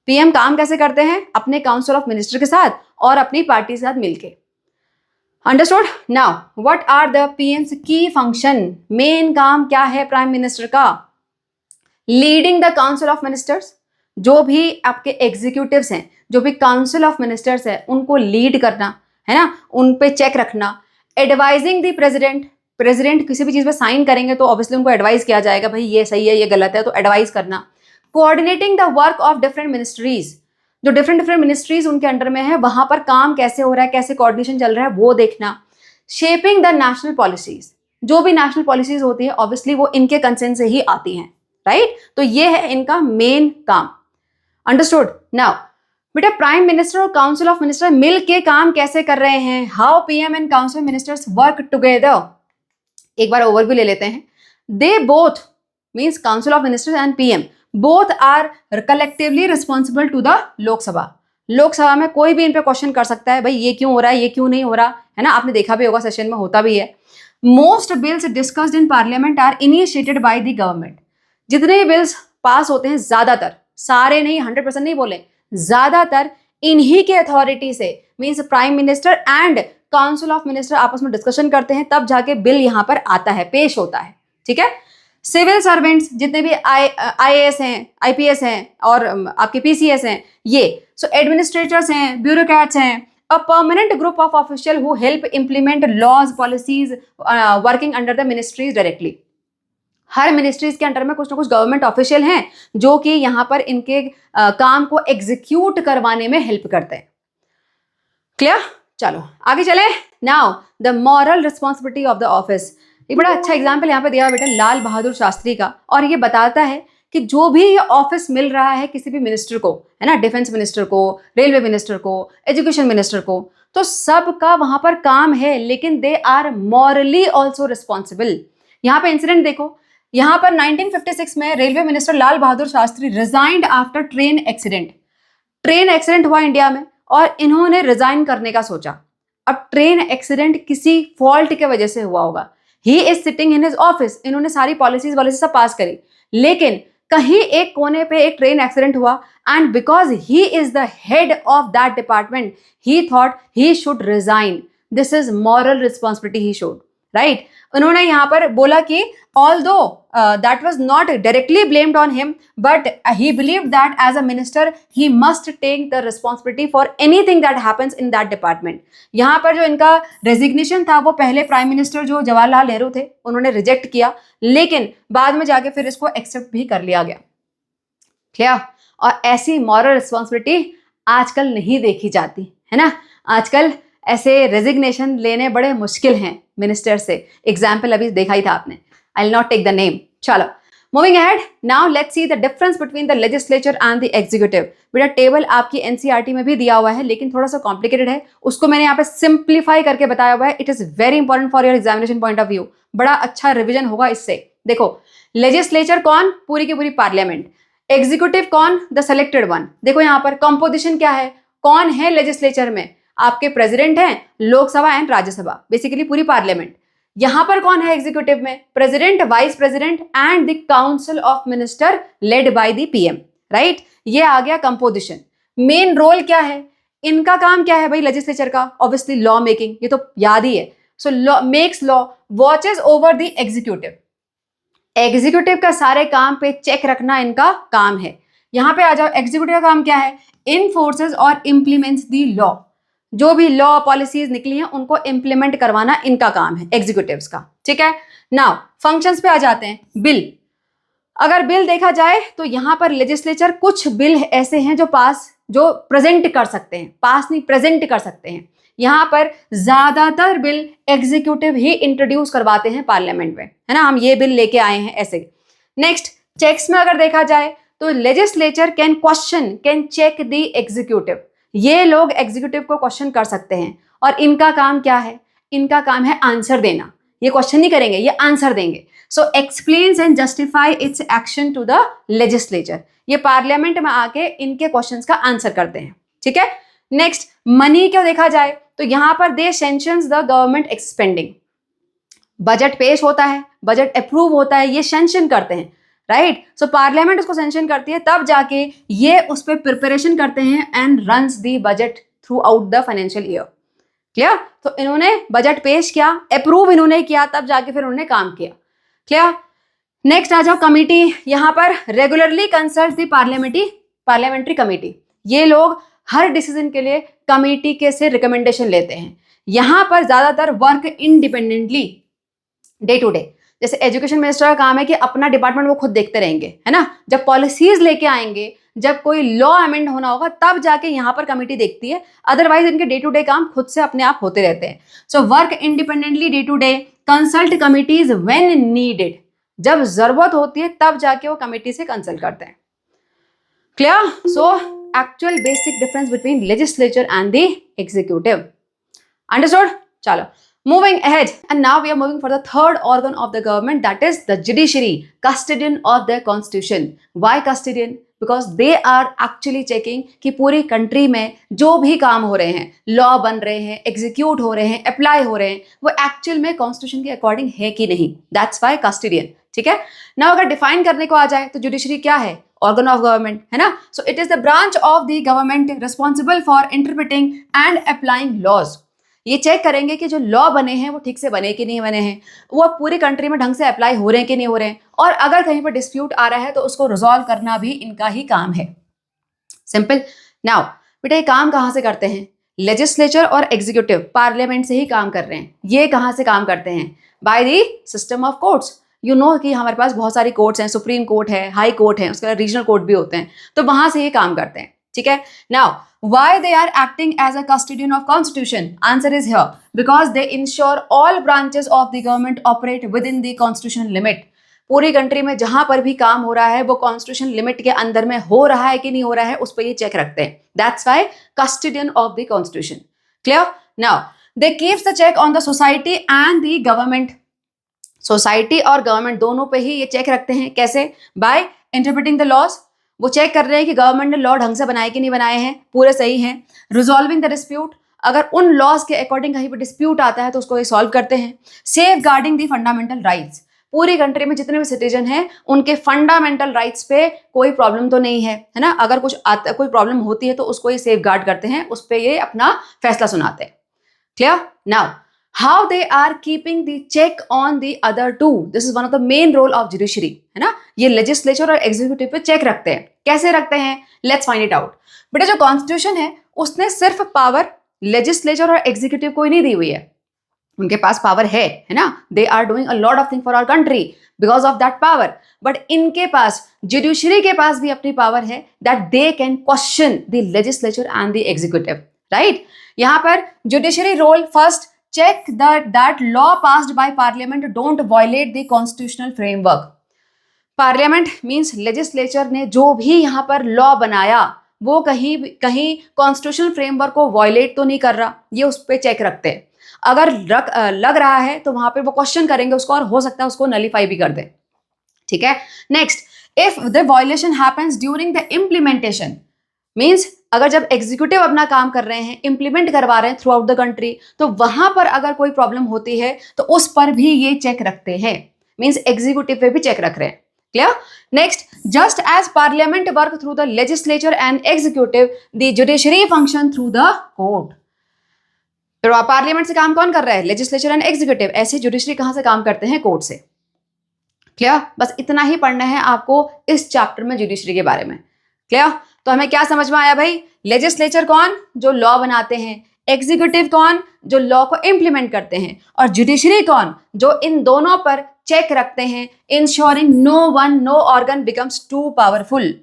PM काम कैसे करते हैं, अपने काउंसिल ऑफ मिनिस्टर के साथ और अपनी पार्टी के साथ मिलके। Understood. Now what are the PM's की फंक्शन, मेन काम क्या है प्राइम मिनिस्टर का, leading the council of ministers, जो भी आपके एग्जीक्यूटिव्स हैं, जो भी काउंसिल ऑफ मिनिस्टर्स है, उनको लीड करना, है ना, उन पे चेक रखना। एडवाइजिंग द प्रेसिडेंट किसी भी चीज पे साइन करेंगे तो ऑब्वियसली उनको एडवाइस किया जाएगा, भाई ये सही है ये गलत है, तो एडवाइस करना। Coordinating the work of different ministries, जो डिफरेंट मिनिस्ट्रीज उनके अंडर में है, वहां पर काम कैसे हो रहा है, कैसे कोऑर्डिनेशन चल रहा है, वो देखना। शेपिंग द नेशनल पॉलिसीज, जो भी नेशनल पॉलिसीज होती है ऑब्वियसली वो इनके कंसेंट से ही आती हैं, राइट, तो ये है इनका मेन काम। अंडरस्टूड। नाउ बेटा प्राइम मिनिस्टर और काउंसिल ऑफ मिनिस्टर मिल के काम कैसे कर रहे हैं, how PM and council ministers work together, एक बार ओवरव्यू ले लेते हैं। They both means council of ministers and PM both are collectively responsible to the Lok Sabha. Lok Sabha में कोई भी इन पे क्वेश्चन कर सकता है, भाई ये क्यों हो रहा है, ये क्यों नहीं हो रहा है ना, आपने देखा भी होगा सेशन में होता भी है। Most bills discussed in parliament are initiated by the government. जितने बिल्स पास होते हैं, ज्यादातर, सारे नहीं, 100% नहीं बोले, ज्यादातर इन्हीं के अथॉरिटी से, means prime minister and council of minister आपस में डिस्कशन करते हैं, तब जाके बिल यहां पर आता है, पेश होता है, ठीक है। सिविल सर्वेंट्स जितने भी आईएएस हैं, आईपीएस हैं और आपके पीसीएस हैं, ये सो एडमिनिस्ट्रेटर्स हैं, ब्यूरोक्रेट्स हैं, a permanent group of official who help implement laws policies working under the ministries directly. हर मिनिस्ट्रीज के अंडर में कुछ ना कुछ गवर्नमेंट ऑफिशियल हैं जो कि यहां पर इनके काम को एग्जीक्यूट करवाने में हेल्प करते हैं। क्लियर, चलो आगे चले। Now the moral responsibility of the office. ये बड़ा अच्छा एग्जाम्पल यहाँ पे दिया बेटा लाल बहादुर शास्त्री का, और ये बताता है कि जो भी ये ऑफिस मिल रहा है किसी भी मिनिस्टर को, है ना, डिफेंस मिनिस्टर को, रेलवे मिनिस्टर को, एजुकेशन मिनिस्टर को, तो सबका वहां पर काम है, लेकिन they are morally also responsible. यहाँ पे इंसिडेंट देखो, यहाँ पर 1956 में railway minister Lal Bahadur Shastri resigned after train accident. Train accident हुआ इंडिया में और इन्होंने रिजाइन करने का सोचा। अब ट्रेन एक्सीडेंट किसी फॉल्ट के वजह से हुआ होगा, he is sitting in his office, इन्होंने सारी पॉलिसीज सब पास करी, लेकिन कहीं एक कोने पे एक ट्रेन एक्सीडेंट हुआ, and because he is the head of that department he thought he should resign. This is moral responsibility he showed, right. उन्होंने यहाँ पर बोला कि although that was not directly blamed on him, but he believed that as a minister he must take the responsibility for anything that happens in that department. यहाँ पर जो इनका रेजिग्नेशन था वो पहले प्राइम मिनिस्टर जो जवाहरलाल नेहरू थे उन्होंने रिजेक्ट किया, लेकिन बाद में जाके फिर इसको एक्सेप्ट भी कर लिया गया। क्लियर। और ऐसी मॉरल रिस्पॉन्सिबिलिटी आजकल नहीं देखी जाती है ना, आजकल ऐसे रेजिग्नेशन लेने बड़े मुश्किल हैं मिनिस्टर से। एग्जाम्पल अभी देखा ही था आपने, I will not take the name. चलो moving ahead, now let's see the difference between the legislature and the executive. बेटा टेबल आपकी एनसीईआरटी में भी दिया हुआ है, लेकिन थोड़ा सा कॉम्प्लिकेटेड है, उसको मैंने यहाँ पे सिंप्लीफाई करके बताया हुआ है। It is very important for your examination point of view, बड़ा अच्छा रिविजन होगा इससे। देखो, लेजिस्लेचर कौन? पूरी की पूरी पार्लियामेंट। एग्जीक्यूटिव कौन? The selected one. देखो यहाँ पर कंपोजिशन क्या है, कौन है लेजिस्लेचर में? आपके प्रेसिडेंट हैं, लोकसभा एंड राज्यसभा, बेसिकली पूरी पार्लियामेंट। यहां पर कौन है एग्जीक्यूटिव में? President, vice president and the council of minister led by the PM, right? ये आ गया कंपोजिशन। मेन रोल क्या है इनका? काम क्या है भाई लेजिस्लेचर का? ऑब्वियसली लॉ मेकिंग, ये तो याद ही है। So law makes law, watches over the executive. Executive का सारे काम पे चेक रखना इनका काम है। यहां पे आ जाओ, एग्जीक्यूटिव का काम क्या है? इनफोर्सेस और इंप्लीमेंट्स द लॉ। जो भी लॉ पॉलिसीज निकली हैं उनको इंप्लीमेंट करवाना इनका काम है एग्जीक्यूटिव्स का, ठीक है। नाउ फंक्शंस पे आ जाते हैं। बिल, अगर बिल देखा जाए तो यहां पर लेजिस्लेचर कुछ बिल ऐसे हैं जो प्रेजेंट कर सकते हैं, पास नहीं प्रेजेंट कर सकते हैं। यहां पर ज्यादातर बिल एग्जीक्यूटिव ही इंट्रोड्यूस करवाते हैं पार्लियामेंट में, है ना, हम ये बिल लेके आए हैं ऐसे। नेक्स्ट, चेक्स में अगर देखा जाए तो legislature can question, can check the executive. ये लोग एग्जीक्यूटिव को क्वेश्चन कर सकते हैं और इनका काम क्या है? इनका काम है आंसर देना। ये क्वेश्चन नहीं करेंगे, ये आंसर देंगे। So explains and justify its action to the legislature. ये पार्लियामेंट में आके इनके क्वेश्चंस का आंसर करते हैं, ठीक है। नेक्स्ट, मनी को देखा जाए तो यहां पर दे sentience the government expanding. Budget पेश होता है, बजट अप्रूव होता है, ये सेंशन करते हैं, राइट। सो पार्लियामेंट उसको सेंशन करती है, तब जाके ये उस पर प्रिपरेशन करते हैं and runs the budget through out the financial year. Clear? तो इन्होंने बजट पेश किया, अप्रूव इन्होंने किया, तब जाके फिर उन्होंने काम किया। क्लियर? नेक्स्ट आ जाओ, कमिटी। यहां पर regularly consult the parliamentary committee. ये लोग हर डिसीजन के लिए कमिटी के से रिकमेंडेशन लेते हैं। यहां पर ज्यादातर work independently day to day. जैसे एजुकेशन मिनिस्टर का काम है कि अपना डिपार्टमेंट वो खुद देखते रहेंगे, है ना। जब पॉलिसीज लेके आएंगे, जब कोई लॉ अमेंड होना होगा, तब जाके यहाँ पर कमेटी देखती है। अदरवाइज इनके डे टू डे काम खुद से अपने आप होते रहते हैं। So work independently day to day, consult committees when needed. जब जरूरत होती है तब जाके वो कमेटी से कंसल्ट करते हैं। Clear? So actual basic difference between legislature and the executive. Understood? चलो, moving ahead, and now we are moving for the third organ of the government, that is the judiciary, custodian of the constitution. Why custodian? Because they are actually checking कि पूरी कंट्री में जो भी काम हो रहे हैं, लॉ बन रहे हैं, एग्जीक्यूट हो रहे हैं, अप्लाई हो रहे हैं, वो एक्चुअल में कॉन्स्टिट्यूशन के अकॉर्डिंग है कि नहीं। दैट्स वाई कस्टोडियन, ठीक है ना। अगर डिफाइन करने को आ जाए तो जुडिशरी क्या है? ऑर्गन ऑफ गवर्नमेंट, है ना। So it is the branch of the government responsible for interpreting and applying laws. ये चेक करेंगे कि जो लॉ बने हैं वो ठीक से बने कि नहीं बने हैं, वो पूरी कंट्री में ढंग से अप्लाई हो रहे हैं कि नहीं हो रहे हैं, और अगर कहीं पर डिस्प्यूट आ रहा है तो उसको रिजॉल्व करना भी इनका ही काम है। सिंपल। नाउ बेटा, ये काम कहाँ से करते हैं? लेजिस्लेचर और एग्जीक्यूटिव पार्लियामेंट से ही काम कर रहे हैं। ये कहाँ से काम करते हैं? By the system of courts. You know कि हमारे पास बहुत सारी कोर्ट्स हैं, सुप्रीम कोर्ट है, हाई कोर्ट है, उसके बाद रीजनल कोर्ट भी होते हैं, तो वहां से ये काम करते हैं, ठीक है। Now why they are acting as a custodian of constitution? Answer is here, because they ensure all branches of the government operate within the constitutional limit. पूरी कंट्री में जहां पर भी काम हो रहा है वो कॉन्स्टिट्यूशन लिमिट के अंदर में हो रहा है कि नहीं हो रहा है, उस पर ये चेक रखते हैं। That's why custodian of the constitution. Clear? Now they keeps the check on the society and the government. Society और गवर्नमेंट दोनों पे ही ये चेक रखते हैं। कैसे? By interpreting the laws. वो चेक कर रहे हैं कि गवर्नमेंट ने लॉ ढंग से बनाए कि नहीं बनाए हैं, पूरे सही हैं। रिजॉल्विंग द डिस्प्यूट, अगर उन लॉज के अकॉर्डिंग कहीं पर डिस्प्यूट आता है तो उसको ये सॉल्व करते हैं। Safeguarding the fundamental rights, पूरी कंट्री में जितने भी सिटीजन हैं उनके फंडामेंटल राइट्स पे कोई प्रॉब्लम तो नहीं है, है ना। अगर कोई प्रॉब्लम होती है तो उसको ये सेफ गार्ड करते हैं, उस पर ये अपना फैसला सुनाते हैं। Clear? Now how they are keeping the check on the other two. This is one of the main role of judiciary, है ना। ये लेजिस्लेचर और एग्जीक्यूटिव पे चेक रखते हैं। कैसे रखते हैं? Let's find it out. बेटा, जो कॉन्स्टिट्यूशन है उसने सिर्फ पावर लेजिस्लेचर और एग्जीक्यूटिव को ही नहीं दी हुई है, उनके पास पावर है ना। They are doing a lot of thing for our country because of that power, but इनके पास, जुडिशरी के पास भी अपनी पावर है, that they can question the legislature and the executive, right. यहां पर judiciary role first, check that law passed by parliament don't violate the constitutional framework. Parliament means legislature ने जो भी यहाँ पर लॉ बनाया वो कहीं कहीं कॉन्स्टिट्यूशनल फ्रेमवर्क को वायलेट तो नहीं कर रहा, ये उस पर चेक रखते हैं। अगर लग रहा है तो वहां पे वो क्वेश्चन करेंगे उसको और हो सकता है उसको नलीफाई भी कर दे। ठीक है, next, if the violation happens during the implementation, means अगर जब एग्जीक्यूटिव अपना काम कर रहे हैं, इंप्लीमेंट करवा रहे हैं थ्रू आउट द कंट्री, तो वहां पर अगर कोई प्रॉब्लम होती है तो उस पर भी ये चेक रखते हैं, मीन्स एग्जीक्यूटिव पे भी चेक रख रहे हैं। Clear? Next, just as parliament work through the legislature and executive, the judiciary function through the court. तो पार्लियामेंट से काम कौन कर रहा है? Legislature and executive. ऐसे जुडिशरी कहां से काम करते हैं? कोर्ट से। क्लियर? बस इतना ही पढ़ना है आपको इस चैप्टर में जुडिशरी के बारे में। क्लियर? तो हमें क्या समझ में आया भाई? लेजिस्लेचर कौन? जो लॉ बनाते हैं। एग्जीक्यूटिव कौन? जो लॉ को इंप्लीमेंट करते हैं। और जुडिशरी कौन? जो इन दोनों पर चेक रखते हैं, ensuring no organ becomes too powerful.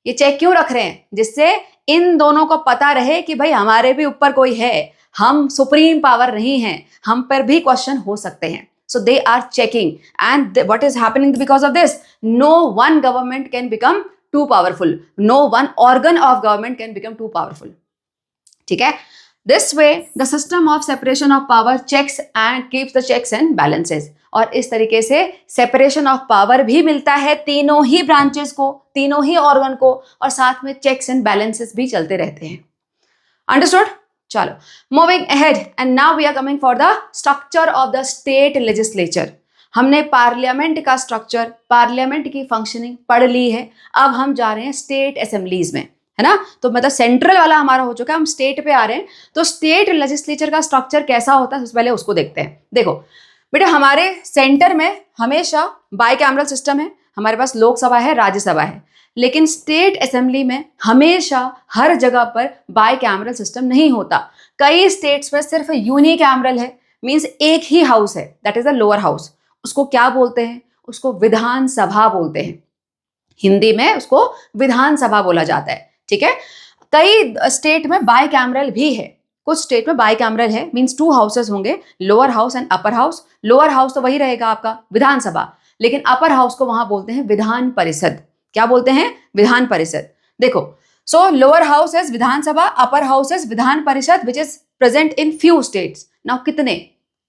ये चेक क्यों रख रहे हैं? जिससे इन दोनों को पता रहे कि भाई हमारे भी ऊपर कोई है, हम सुप्रीम पावर नहीं हैं, हम पर भी क्वेश्चन हो सकते हैं। So they are checking, and what is happening because of this? No one government can become too powerful. No one organ of government can become too powerful. ठीक है? This way, the system of separation of power checks and keeps the checks and balances. और इस तरीके से सेपरेशन ऑफ पावर भी मिलता है तीनों ही ब्रांचेस को, तीनों ही ऑर्गन को, और साथ में चेक्स एंड बैलेंसेस भी चलते रहते हैं। अंडरस्टूड? चलो, moving ahead, and now we are coming for the structure of the state legislature. हमने पार्लियामेंट का स्ट्रक्चर, पार्लियामेंट की फंक्शनिंग पढ़ ली है। अब हम जा रहे हैं स्टेट असेंबलीज में, है ना? तो मतलब सेंट्रल वाला हमारा हो चुका है, हम स्टेट पे आ रहे हैं। तो स्टेट लेजिस्लेचर का स्ट्रक्चर कैसा होता है, सबसे पहले उसको देखते हैं। देखो बेटा, हमारे सेंटर में हमेशा बाइकैमरल सिस्टम है, हमारे पास लोकसभा है, राज्यसभा है। लेकिन स्टेट असेंबली में हमेशा हर जगह पर बाइकैमरल सिस्टम नहीं होता। कई स्टेट्स में सिर्फ यूनिकैमरल है, मींस एक ही हाउस है, that is the lower house. उसको क्या बोलते हैं? उसको विधानसभा बोलते हैं। हिंदी में उसको विधानसभा बोला जाता है। ठीक है? कई स्टेट में बाइकैमरल भी है, कुछ स्टेट में बाइकैमरल है, मींस टू हाउसेस होंगे, lower house and upper house. Lower house तो वही रहेगा आपका विधानसभा, लेकिन अपर हाउस को वहां बोलते हैं विधान परिषद। क्या बोलते हैं? विधान परिषद। देखो, so lower house is Vidhan Sabha, upper house is Vidhan Parishad, which is present in few states. Now कितने?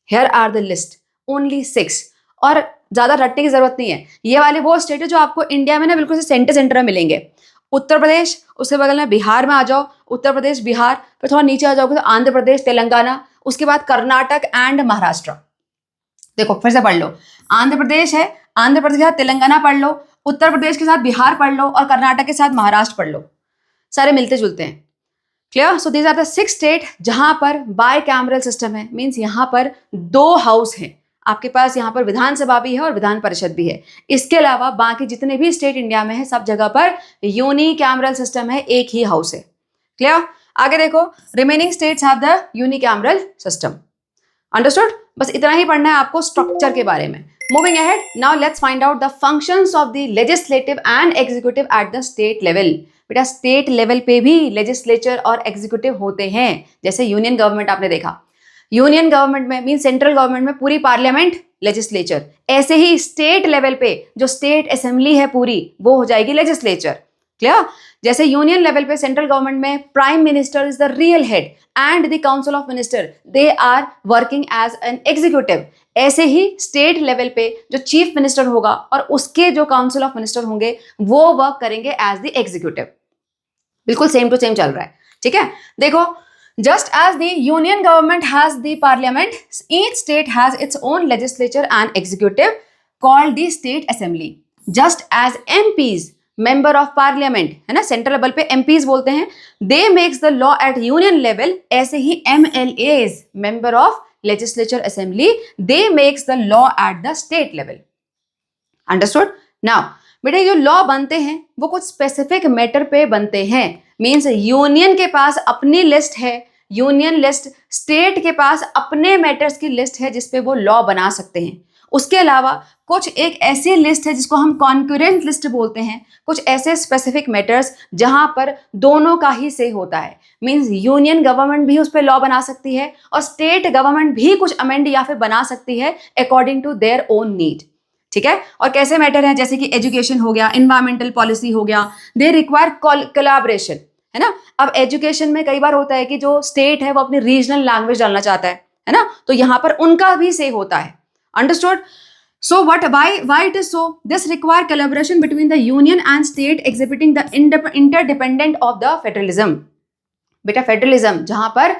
Here are the list, only 6। और ज्यादा रटने की जरूरत नहीं है, ये वाले वो स्टेट है जो आपको इंडिया में ना बिल्कुल से सेंटर में मिलेंगे। उत्तर प्रदेश, उसके बगल में बिहार में आ जाओ, उत्तर प्रदेश, बिहार, फिर थोड़ा नीचे आ जाओगे तो आंध्र प्रदेश, तेलंगाना, उसके बाद कर्नाटक एंड महाराष्ट्र। देखो फिर से पढ़ लो, आंध्र प्रदेश है, आंध्र प्रदेश के साथ तेलंगाना पढ़ लो, उत्तर प्रदेश के साथ बिहार पढ़ लो, और कर्नाटक के साथ महाराष्ट्र पढ़ लो। सारे मिलते जुलते हैं। Clear? So these are the 6 state जहां पर बाइकैमरल सिस्टम है, मींस यहां पर 2 हाउस हैं। आपके पास यहाँ पर विधानसभा भी है और विधान परिषद भी है। इसके अलावा बाकी जितने भी स्टेट इंडिया में है, सब जगह पर यूनिकैमरल सिस्टम है, एक ही हाउस है। क्लियर? आगे देखो, remaining states have the unicameral system. Understood? बस इतना ही पढ़ना है आपको स्ट्रक्चर के बारे में। Moving ahead, now let's find out the functions of the legislative and executive at the state level. बेटा स्टेट लेवल पे भी लेजिस्लेचर और एग्जीक्यूटिव होते हैं। जैसे यूनियन गवर्नमेंट आपने देखा, यूनियन गवर्नमेंट में मीन सेंट्रल गवर्नमेंट में पूरी पार्लियामेंट, लेजिस्लेचर। ऐसे ही स्टेट लेवल पे जो स्टेट असेंबली है पूरी, वो हो जाएगी लेजिस्लेचर। क्लियर? जैसे यूनियन लेवल पे सेंट्रल गवर्नमेंट में prime minister is the real head and the council of minister, they are working as an executive. ऐसे ही स्टेट लेवल पे जो चीफ मिनिस्टर होगा और उसके जो काउंसिल ऑफ मिनिस्टर होंगे, वो वर्क करेंगे एज द एग्जीक्यूटिव। बिल्कुल सेम टू सेम चल रहा है। ठीक है? देखो, just as the union government has the parliament, each state has its own legislature and executive called the state assembly. Just as MPs, member of parliament, है ना, सेंट्रल लेवल पे MPs बोलते हैं, they makes the law at union level, ऐसे ही MLAs, member of legislature assembly, they makes the law at the state level. Understood? Now, बेटे जो लॉ बनते हैं वो कुछ स्पेसिफिक मैटर पे बनते हैं। मीन्स यूनियन के पास अपनी लिस्ट है, यूनियन लिस्ट, स्टेट के पास अपने मैटर्स की लिस्ट है जिसपे वो लॉ बना सकते हैं। उसके अलावा कुछ एक ऐसी लिस्ट है जिसको हम कॉन्करेंट लिस्ट बोलते हैं, कुछ ऐसे स्पेसिफिक मैटर्स जहां पर दोनों का ही से होता है। मीन्स यूनियन गवर्नमेंट भी उस पर लॉ बना सकती है और स्टेट गवर्नमेंट भी कुछ अमेंड या फिर बना सकती है according to their own need. ठीक है। और कैसे मैटर हैं, जैसे कि एजुकेशन हो गया, इन्वायरमेंटल पॉलिसी हो गया, दे रिक्वायर कोलैबोरेशन, है ना। अब एजुकेशन में कई बार होता है कि जो स्टेट है वो अपनी रीजनल लैंग्वेज डालना चाहता है ना, तो यहां पर उनका भी से होता है। Understood. So why it is so? This require collaboration between the union and state exhibiting the interdependent of the federalism. बेटा फेडरलिज्म जहां पर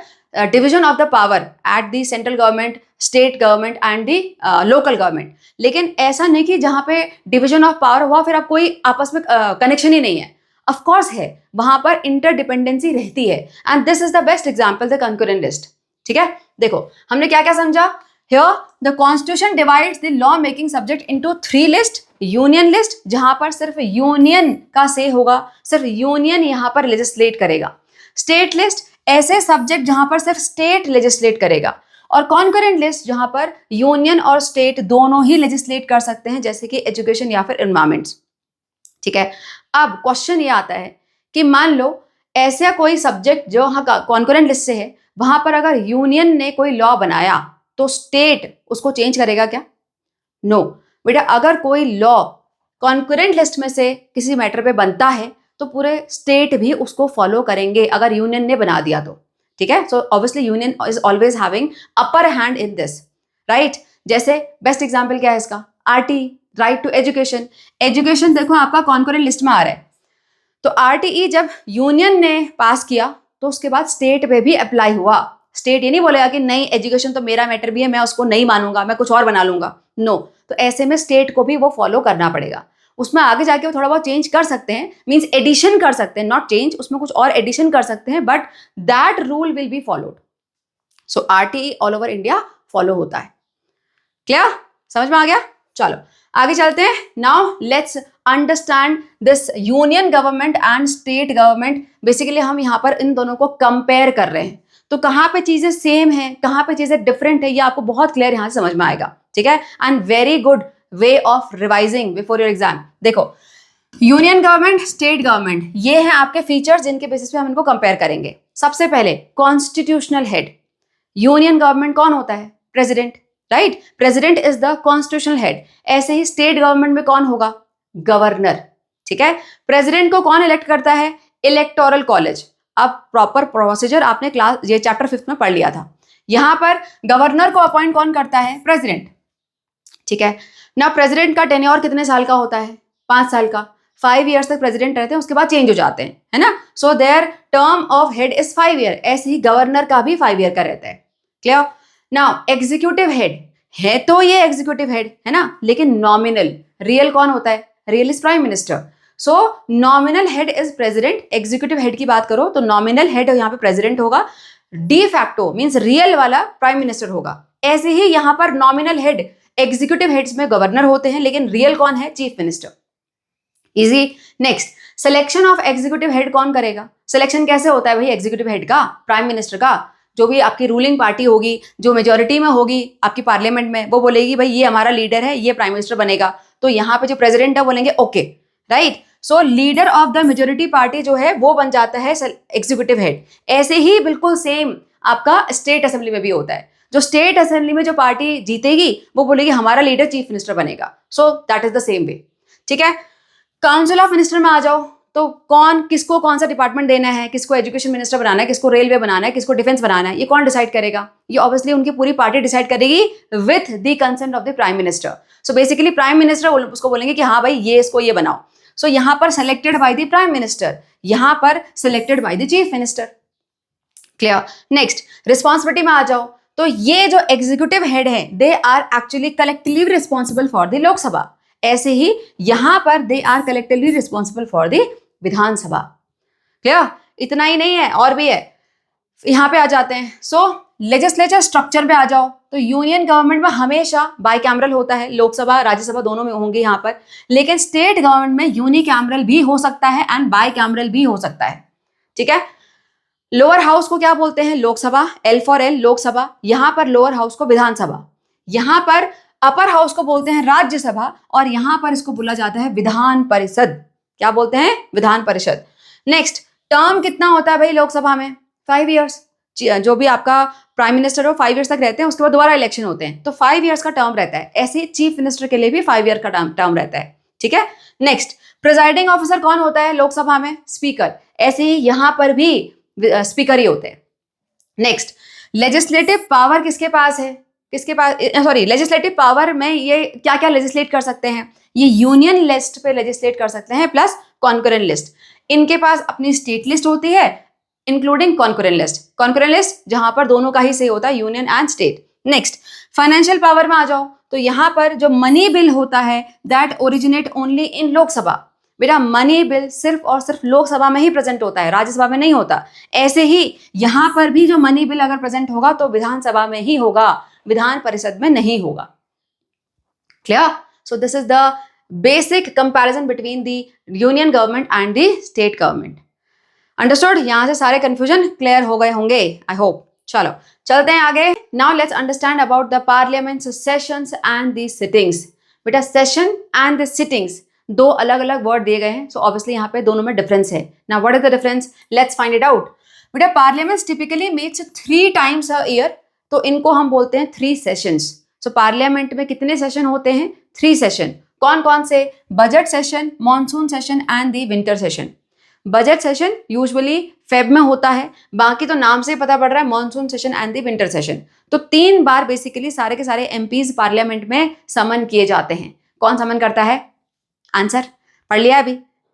division of the power at the central government, state government and the local government, लेकिन ऐसा नहीं कि जहां पे डिविजन ऑफ पावर हुआ फिर अब कोई आपस में कनेक्शन ही नहीं है। ऑफ कोर्स है, वहां पर इंटरडिपेंडेंसी रहती है and this is the best example the concurrent list. ठीक है, देखो हमने क्या क्या समझा। Here, the Constitution divides the law making subject into 3 list. Union list जहां पर सिर्फ यूनियन का से होगा, सिर्फ यूनियन यहां पर लेजिस्लेट करेगा। स्टेट लिस्ट ऐसे सब्जेक्ट जहां पर सिर्फ स्टेट लेजिस्लेट करेगा, और कॉन्करेंट लिस्ट जहां पर यूनियन और स्टेट दोनों ही लेजिस्लेट कर सकते हैं, जैसे कि एजुकेशन या फिर एनवायरमेंट। ठीक है, अब क्वेश्चन ये आता है कि मान लो ऐसा कोई सब्जेक्ट जो कॉन्करेंट लिस्ट से है, वहां पर अगर यूनियन ने कोई लॉ बनाया तो स्टेट उसको चेंज करेगा क्या? नो बेटा, अगर कोई लॉ कॉन्करेंट लिस्ट में से किसी मैटर पे बनता है तो पूरे स्टेट भी उसको फॉलो करेंगे अगर यूनियन ने बना दिया तो। ठीक है, so obviously union is always having upper hand in this, right. जैसे बेस्ट एग्जांपल क्या है इसका, RTE, right to education. Education देखो आपका कॉन्करेंट लिस्ट में आ रहा है, तो आरटीई जब यूनियन ने पास किया तो उसके बाद स्टेट पे भी अप्लाई हुआ। स्टेट ये नहीं बोलेगा कि नहीं एजुकेशन तो मेरा मैटर भी है, मैं उसको नहीं मानूंगा, मैं कुछ और बना लूंगा। नो, तो ऐसे में स्टेट को भी वो फॉलो करना पड़ेगा। उसमें आगे जाके वो थोड़ा बहुत चेंज कर सकते हैं, मींस एडिशन कर सकते हैं, नॉट चेंज, उसमें कुछ और एडिशन कर सकते हैं, but that rule will be followed. So RTE all over India follow होता है। क्लियर, समझ में आ गया? चलो आगे चलते हैं। Now let's understand this union government and state government. Basically हम यहाँ पर इन दोनों को कंपेयर कर रहे हैं, तो कहाँ पे चीजें सेम है, कहाँ पे चीजें डिफरेंट है, ये आपको बहुत क्लियर यहां से समझ में आएगा। ठीक है, and very good way of revising before your exam. देखो यूनियन गवर्नमेंट, स्टेट गवर्नमेंट, ये हैं आपके फीचर्स जिनके बेसिस पे हम इनको कंपेयर करेंगे। सबसे पहले कॉन्स्टिट्यूशनल हेड। यूनियन गवर्नमेंट कौन होता है? President, right. President is the constitutional head. ऐसे ही स्टेट गवर्नमेंट में कौन होगा? गवर्नर। ठीक है, प्रेसिडेंट को कौन इलेक्ट करता है? Electoral college. अब प्रॉपर प्रोसीजर आपने क्लास ये चैप्टर 5 में पढ़ लिया था। यहां पर गवर्नर को अपॉइंट कौन करता है? प्रेसिडेंट। ठीक है ना, प्रेसिडेंट का टेन्योर कितने साल का होता है? 5 साल का। 5 ईयर्स तक प्रेसिडेंट रहते हैं, उसके बाद चेंज हो जाते हैं, है ना। So there term of head is 5 year. ऐसे ही गवर्नर का भी 5 ईयर का रहता है। क्लियर। नाउ एग्जीक्यूटिव हेड है, तो ये एग्जीक्यूटिव हेड है ना, लेकिन नॉमिनल। रियल कौन होता है? Real is prime minister. So nominal head is president. Executive head की बात करो तो नॉमिनल हेड यहाँ पे प्रेसिडेंट होगा, डी फैक्टो मींस रियल वाला प्राइम मिनिस्टर होगा। ऐसे ही यहाँ पर नॉमिनल हेड एग्जीक्यूटिव हेड्स में गवर्नर होते हैं, लेकिन रियल कौन है? Chief minister. Easy. Next, selection of executive head कौन करेगा? सिलेक्शन कैसे होता है भाई एग्जीक्यूटिव हेड का? प्राइम मिनिस्टर का। जो भी आपकी रूलिंग पार्टी होगी, जो मेजोरिटी में होगी आपकी पार्लियामेंट में, वो बोलेगी भाई ये हमारा लीडर है, ये प्राइम मिनिस्टर बनेगा। तो यहाँ पे जो प्रेसिडेंट है बोलेंगे okay, right. So leader of the majority party जो है वो बन जाता है एग्जीक्यूटिव हेड। ऐसे ही बिल्कुल सेम आपका स्टेट असेंबली में भी होता है। जो स्टेट असेंबली में जो पार्टी जीतेगी वो बोलेगी हमारा लीडर चीफ मिनिस्टर बनेगा। सो that is the same way. ठीक है, काउंसिल ऑफ मिनिस्टर में आ जाओ तो कौन किसको कौन सा डिपार्टमेंट देना है, किसको एजुकेशन मिनिस्टर बनाना है, किसको रेलवे बनाना है, किसको डिफेंस बनाना है, ये कौन डिसाइड करेगा? ये ऑब्वियसली उनकी पूरी पार्टी डिसाइड करेगी with the consent of the prime minister. So basically prime minister उसको बोलेंगे कि हाँ भाई ये इसको ये बनाओ। सो यहाँ पर selected by the prime minister, यहाँ पर selected by the chief minister. Clear. Next, responsibility में आ जाओ तो ये जो एग्जीक्यूटिव हेड है they are actually collectively responsible for the Lok Sabha. ऐसे ही यहां पर they are collectively responsible for the Vidhan Sabha. Clear. इतना ही नहीं है, और भी है। यहां पे आ जाते हैं। सो लेजिस्लेचर स्ट्रक्चर पे आ जाओ तो यूनियन गवर्नमेंट में हमेशा बाइकैमरल होता है, लोकसभा राज्यसभा दोनों में होंगे यहाँ पर, लेकिन स्टेट गवर्नमेंट में यूनिकैमरल भी हो सकता है एंड बाइकैमरल भी हो सकता है। ठीक है, लोअर हाउस को क्या बोलते हैं? Lok Sabha, L for L Lok Sabha. यहां पर लोअर हाउस को विधानसभा, यहां पर अपर हाउस को बोलते हैं राज्यसभा, और यहां पर इसको बोला जाता है विधान परिषद। क्या बोलते हैं? विधान परिषद। नेक्स्ट, टर्म कितना होता है भाई लोकसभा में? 5 ईयर्स। जो भी आपका प्राइम मिनिस्टर हो 5 ईयर्स तक रहते हैं, उसके बाद दोबारा इलेक्शन होते हैं, तो 5 ईयर्स का टर्म रहता है। ऐसे ही चीफ मिनिस्टर के लिए भी 5 ईयर का टर्म रहता है। ठीक है, नेक्स्ट, प्रिजाइडिंग ऑफिसर कौन होता है लोकसभा में? स्पीकर। ऐसे ही यहां पर भी स्पीकर ही होते हैं। नेक्स्ट, लेजिस्लेटिव पावर किसके पास है? किसके पास, सॉरी, लेजिस्लेटिव पावर में ये क्या क्या लेजिस्लेट कर सकते हैं? ये यूनियन लिस्ट पे लेजिस्लेट कर सकते हैं प्लस कॉन्करेंट लिस्ट। इनके पास अपनी स्टेट लिस्ट होती है including concurrent list. Concurrent list जहां पर दोनों का ही सही होता है, union and state. Next, financial power में आ जाओ तो यहां पर जो मनी बिल होता है that originate only in Lok Sabha. बेटा मनी बिल सिर्फ और सिर्फ लोकसभा में ही प्रेजेंट होता है, राज्यसभा में नहीं होता। ऐसे ही यहां पर भी जो मनी बिल अगर प्रेजेंट होगा तो विधानसभा में ही होगा, विधान परिषद में नहीं होगा। Clear? So this is the basic comparison between the union government and the state government. Understood? यहां से सारे कंफ्यूजन क्लियर हो गए होंगे, आई होप। चलो चलते हैं आगे। Now let's understand about the parliament sessions and the sittings. बेटा सेशन एंड द सिटिंग्स दो अलग अलग वर्ड दिए गए हैं, सो ऑब्वियसली यहाँ पे दोनों में डिफरेंस है। Now what is the difference? Let's find it out. बेटा parliament typically meets 3 times a year, तो इनको हम बोलते हैं 3 सेशंस। सो पार्लियामेंट में कितने सेशन होते हैं? 3 सेशन। कौन कौन से? Budget session, monsoon session and the winter session. Budget session usually Feb में होता है, बाकी तो नाम से ही पता पड़ रहा है monsoon session and the winter session. तो 3 बार बेसिकली सारे के सारे एमपीज पार्लियामेंट में समन किए जाते हैं। कौन समन करता है? आंसर पढ़ लिया, अभी